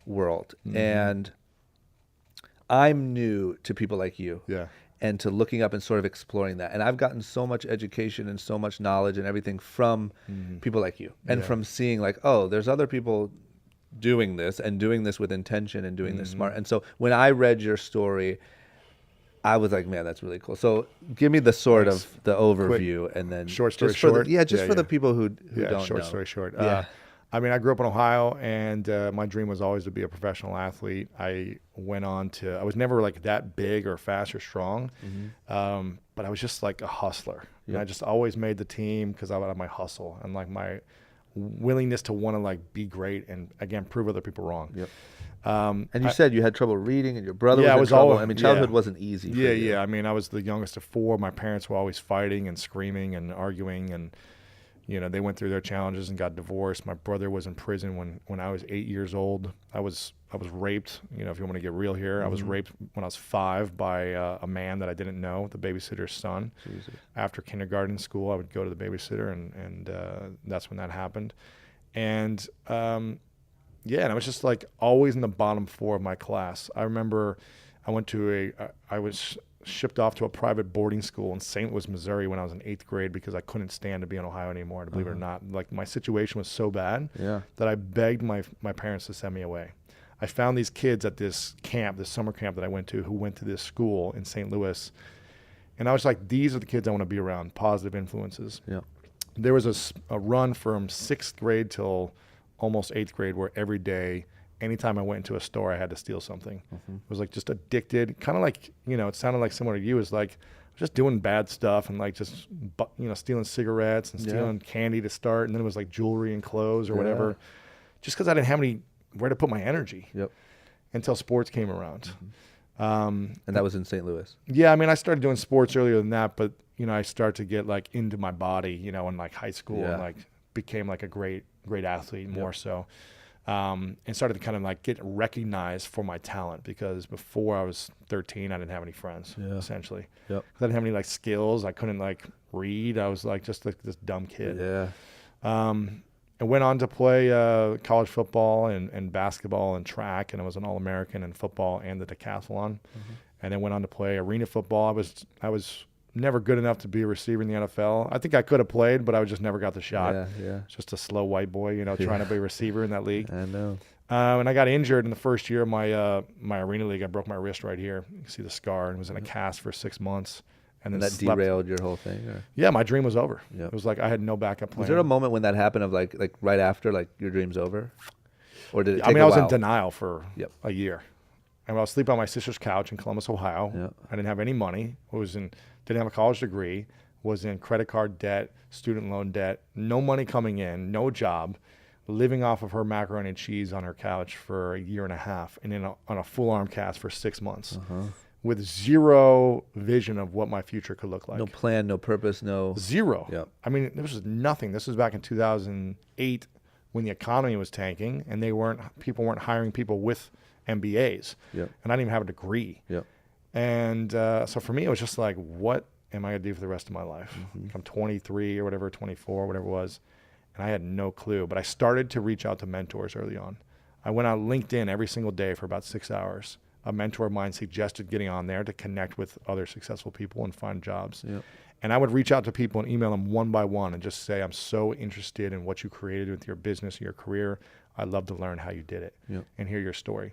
world, and I'm new to people like you. Yeah. And to looking up and sort of exploring that. And I've gotten so much education and so much knowledge and everything from people like you, and from seeing, like, oh, there's other people doing this and doing this with intention and doing this smart. And so when I read your story, I was like, man, that's really cool. So give me the sort of the overview, and then short story just for short. for the people who don't short know. story short. Yeah. I mean, I grew up in Ohio, and my dream was always to be a professional athlete. I was never like that big or fast or strong, but I was just like a hustler. And I just always made the team because I had my hustle and like my willingness to want to like be great and, again, prove other people wrong. Yep. And you said you had trouble reading, and your brother was in trouble. I mean, childhood wasn't easy for you. Yeah. I mean, I was the youngest of four. My parents were always fighting and screaming and arguing, and they went through their challenges and got divorced. My brother was in prison when I was 8 years old. I was raped. If you want to get real here, I was raped when I was 5 by a man that I didn't know, the babysitter's son. Jesus. After kindergarten school, I would go to the babysitter, and that's when that happened. And and I was just like always in the bottom 4 of my class. I remember I was shipped off to a private boarding school in St. Louis, Missouri when I was in 8th grade because I couldn't stand to be in Ohio anymore, to believe it or not. Like, my situation was so bad that I begged my parents to send me away. I found these kids at this summer camp that I went to, who went to this school in St. Louis. And I was like, these are the kids I want to be around, positive influences. Yeah. There was a run from 6th grade till almost 8th grade where every day, anytime I went into a store, I had to steal something. It was like just addicted, kind of like, it sounded like similar to you, is like just doing bad stuff and like just, stealing cigarettes and stealing candy to start. And then it was like jewelry and clothes or whatever, just because I didn't have where to put my energy Yep. until sports came around. And that was in St. Louis. Yeah, I mean, I started doing sports earlier than that, but I started to get like into my body, in like high school, Yeah. and like became like a great athlete more so, and started to kind of like get recognized for my talent, because before I was 13, I didn't have any friends, essentially. Yep. I didn't have any like skills. I couldn't like read. I was like just like this dumb kid. Yeah. I went on to play college football and basketball and track, and I was an All-American in football and the decathlon. And then went on to play arena football. I was never good enough to be a receiver in the NFL. I think I could have played, but I just never got the shot. Yeah. Just a slow white boy, trying to be a receiver in that league. I know. And I got injured in the first year of my arena league. I broke my wrist right here. You can see the scar, and was in a cast for 6 months. And then that derailed your whole thing? Or? Yeah, my dream was over. Yep. It was like I had no backup plan. Was there a moment when that happened of like right after, like your dream's over? Or did it take I mean, a I was while? in denial for a year. And I was sleeping on my sister's couch in Columbus, Ohio. Yep. I didn't have any money. Didn't have a college degree. Was in credit card debt, student loan debt, no money coming in, no job, living off of her macaroni and cheese on her couch for a year and a half, and on a full arm cast for 6 months. With zero vision of what my future could look like. No plan, no purpose, no... Zero. Yep. I mean, there was nothing. This was back in 2008 when the economy was tanking, and people weren't hiring people with MBAs. Yep. And I didn't even have a degree. Yep. And so for me, it was just like, what am I going to do for the rest of my life? I'm 23 or whatever, 24, whatever it was. And I had no clue. But I started to reach out to mentors early on. I went on LinkedIn every single day for about 6 hours. A mentor of mine suggested getting on there to connect with other successful people and find jobs. Yep. And I would reach out to people and email them one by one and just say, I'm so interested in what you created with your business, your career. I'd love to learn how you did it and hear your story.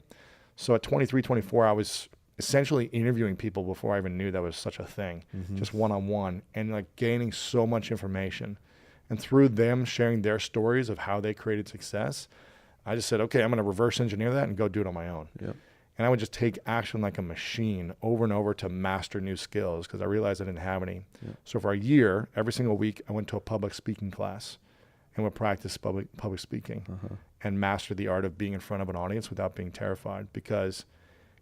So at 23, 24, I was essentially interviewing people before I even knew that was such a thing, just one-on-one, and like gaining so much information. And through them sharing their stories of how they created success, I just said, okay, I'm going to reverse engineer that and go do it on my own. Yep. And I would just take action like a machine over and over to master new skills, because I realized I didn't have any. Yep. So for a year, every single week, I went to a public speaking class and would practice public speaking and master the art of being in front of an audience without being terrified. Because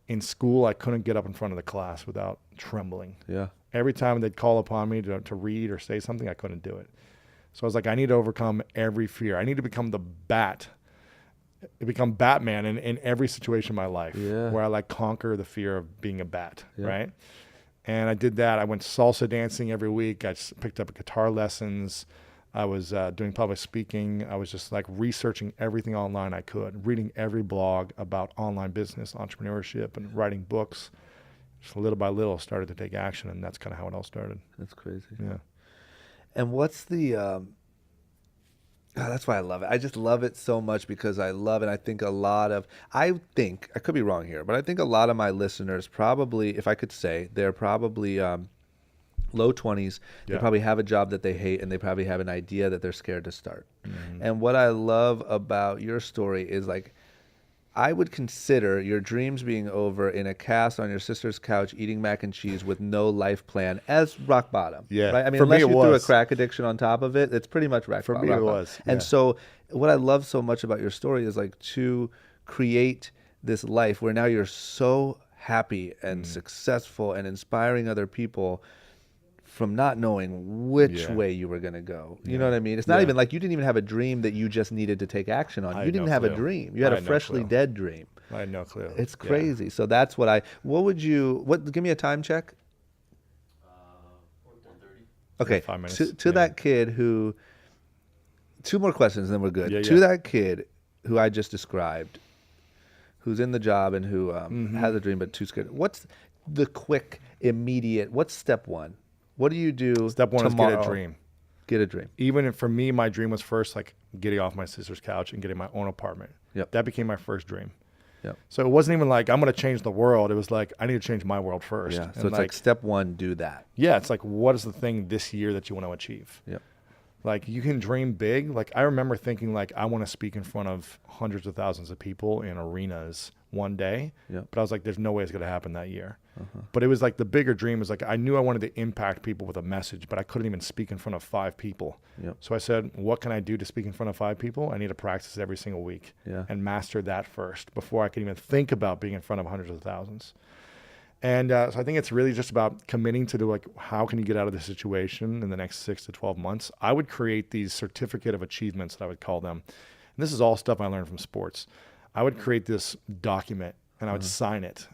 in school, I couldn't get up in front of the class without trembling. Yeah. Every time they'd call upon me to read or say something, I couldn't do it. So I was like, I need to overcome every fear. I need to become become Batman in every situation in my life, where I like conquer the fear of being a bat, right? And I did that. I went salsa dancing every week. I just picked up guitar lessons. I was doing public speaking. I was just like researching everything online I could, reading every blog about online business, entrepreneurship, and writing books. Just little by little started to take action, and that's kind of how it all started. That's crazy. Yeah. And what's the... that's why I love it. I just love it so much, because I love it. I think I could be wrong here, but I think a lot of my listeners probably, if I could say, they're probably low 20s. They probably have a job that they hate, and they probably have an idea that they're scared to start. And what I love about your story is, like, I would consider your dreams being over in a cast on your sister's couch eating mac and cheese with no life plan as rock bottom. Yeah. Right? I mean, For me, unless it you threw a was. crack addiction on top of it, it's pretty much rock bottom. For me, it was. And yeah. so what I love so much about your story is, like, to create this life where now you're so happy and successful and inspiring other people from not knowing which way you were going to go. You know what I mean? It's not even like you didn't even have a dream that you just needed to take action on. You didn't have a dream. You had a freshly dead dream. I had no clue. It's crazy. Yeah. So that's give me a time check. 1:30. Okay. 5 minutes. To that kid who, 2 more questions and then we're good. Yeah, to that kid who I just described, who's in the job and who has a dream but too scared. What's the quick, immediate, what's step one? What do you do Step one tomorrow? is get a dream. Get a dream. Even if, for me, my dream was first like getting off my sister's couch and getting my own apartment. Yep. That became my first dream. Yep. So it wasn't even like I'm going to change the world. It was like I need to change my world first. Yeah. And So it's like step one, do that. Yeah, it's like, what is the thing this year that you want to achieve? Yep. Like, you can dream big. Like, I remember thinking, like, I want to speak in front of hundreds of thousands of people in arenas one day. Yep. But I was like, there's no way it's going to happen that year. But it was like the bigger dream was like, I knew I wanted to impact people with a message, but I couldn't even speak in front of 5 people. Yep. So I said, what can I do to speak in front of 5 people? I need to practice every single week Yeah. and master that first before I can even think about being in front of hundreds of thousands. And so I think it's really just about committing to like, how can you get out of the situation in the next 6 to 12 months? I would create these certificate of achievements that I would call them. And this is all stuff I learned from sports. I would create this document and I would sign it.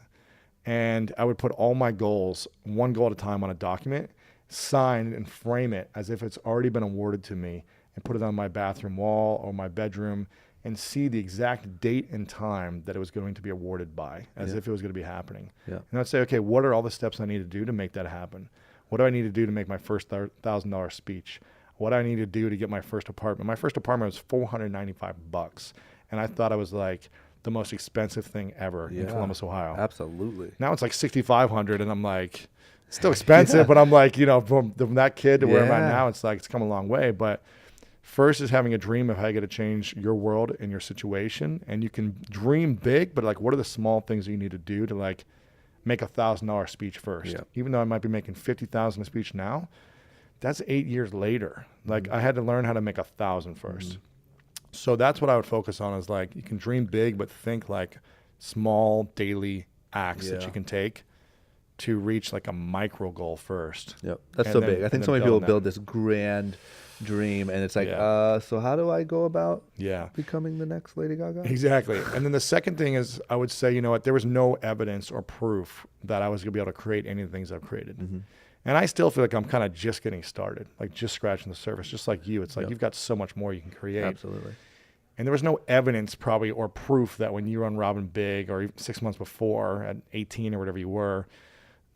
And I would put all my goals, one goal at a time, on a document, sign and frame it as if it's already been awarded to me, and put it on my bathroom wall or my bedroom, and see the exact date and time that it was going to be awarded by, as if it was going to be happening. Yeah. And I'd say, okay, what are all the steps I need to do to make that happen? What do I need to do to make my first $1,000 speech? What do I need to do to get my first apartment? My first apartment was $495, and I thought I was like the most expensive thing ever in Columbus, Ohio. Absolutely. Now it's like $6,500, and I'm like, it's still expensive, but I'm like, from that kid to where I'm at now, it's like, it's come a long way. But first is having a dream of how you get to change your world and your situation. And you can dream big, but like, what are the small things that you need to do to like make $1,000 speech first? Yeah. Even though I might be making $50,000 a speech now, that's 8 years later. Like I had to learn how to make 1,000 first. So that's what I would focus on, is like, you can dream big, but think like small daily acts that you can take to reach like a micro goal first. Yep. That's And so then- big. I think and so then many people build build this grand dream, and it's like, so how do I go about becoming the next Lady Gaga? Exactly. And then the second thing is, I would say, there was no evidence or proof that I was going to be able to create any of the things I've created. And I still feel like I'm kind of just getting started, like just scratching the surface, just like you. It's like you've got so much more you can create. Absolutely. And there was no evidence probably or proof that when you were on Robin Big, or even 6 months before at 18 or whatever you were,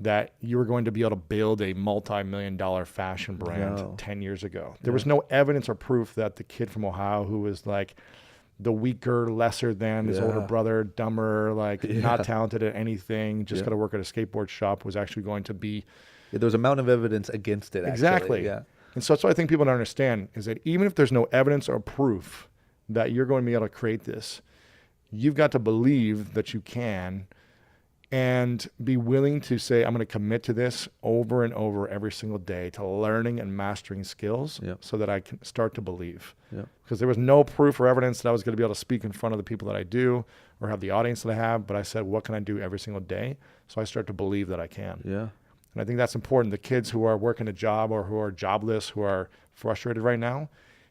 that you were going to be able to build a multi-million-dollar fashion brand 10 years ago. There was no evidence or proof that the kid from Ohio who was like the weaker, lesser than his older brother, dumber, like not talented at anything, just got to work at a skateboard shop, was actually going to be. Yeah, there was a mountain of evidence against it. Exactly. Actually. Yeah. And so that's what I think people don't understand, is that even if there's no evidence or proof that you're going to be able to create this, you've got to believe that you can, and be willing to say, I'm going to commit to this over and over every single day, to learning and mastering skills so that I can start to believe. Because there was no proof or evidence that I was going to be able to speak in front of the people that I do or have the audience that I have. But I said, what can I do every single day? So I start to believe that I can. Yeah. And I think that's important. The kids who are working a job or who are jobless, who are frustrated right now,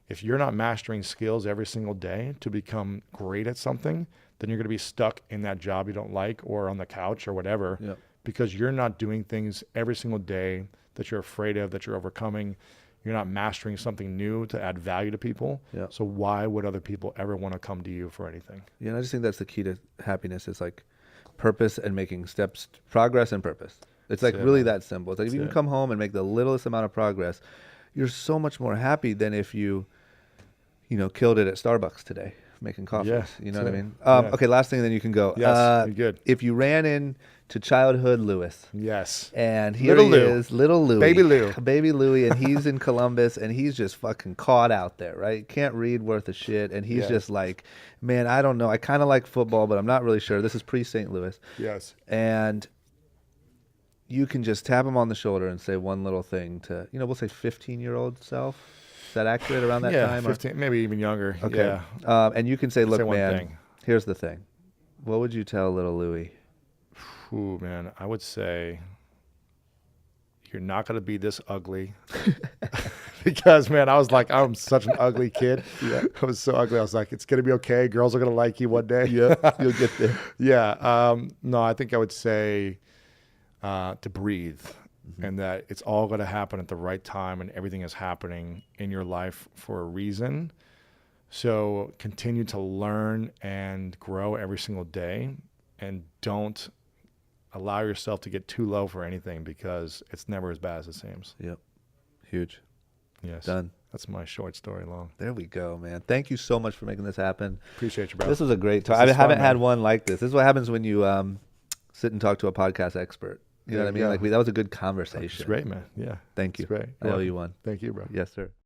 if you're not mastering skills every single day to become great at something, then you're going to be stuck in that job you don't like, or on the couch or whatever, because you're not doing things every single day that you're afraid of, that you're overcoming. You're not mastering something new to add value to people. So why would other people ever want to come to you for anything? Yeah, and I just think that's the key to happiness. It's like purpose and making steps, progress and purpose. It's like really that simple. It's like if you can come home and make the littlest amount of progress, you're so much more happy than if you killed it at Starbucks today making coffees. You know what I mean? Okay, last thing, then you can go. Yes, good. If you ran into childhood Lewis. Yes. And here he is, little Louie. Baby Lou. Baby Louie, and he's in Columbus, and he's just fucking caught out there, right? Can't read worth a shit, and he's just like, man, I don't know. I kind of like football, but I'm not really sure. This is pre-St. Louis. Yes. And you can just tap him on the shoulder and say one little thing to, we'll say 15-year-old self. Is that accurate around that time? 15, maybe even younger. Okay. Yeah. And you can say, look, one man, thing. here's the thing. What would you tell little Louie? Ooh, man, I would say you're not going to be this ugly. Because, man, I was like, I'm such an ugly kid. I was so ugly. I was like, it's going to be okay. Girls are going to like you one day. You'll get there. No, I think I would say to breathe. And that it's all going to happen at the right time, and everything is happening in your life for a reason. So continue to learn and grow every single day, and don't allow yourself to get too low for anything, because it's never as bad as it seems. Yep. Huge. Yes. Done. That's my short story long. There we go, man. Thank you so much for making this happen. Appreciate you, bro. This was a great talk. I haven't had one like this. This is what happens when you sit and talk to a podcast expert. You know what I mean? Like that was a good conversation. It's great, man. Yeah. Thank you. It's great. I owe you one. Thank you, bro. Yes, sir.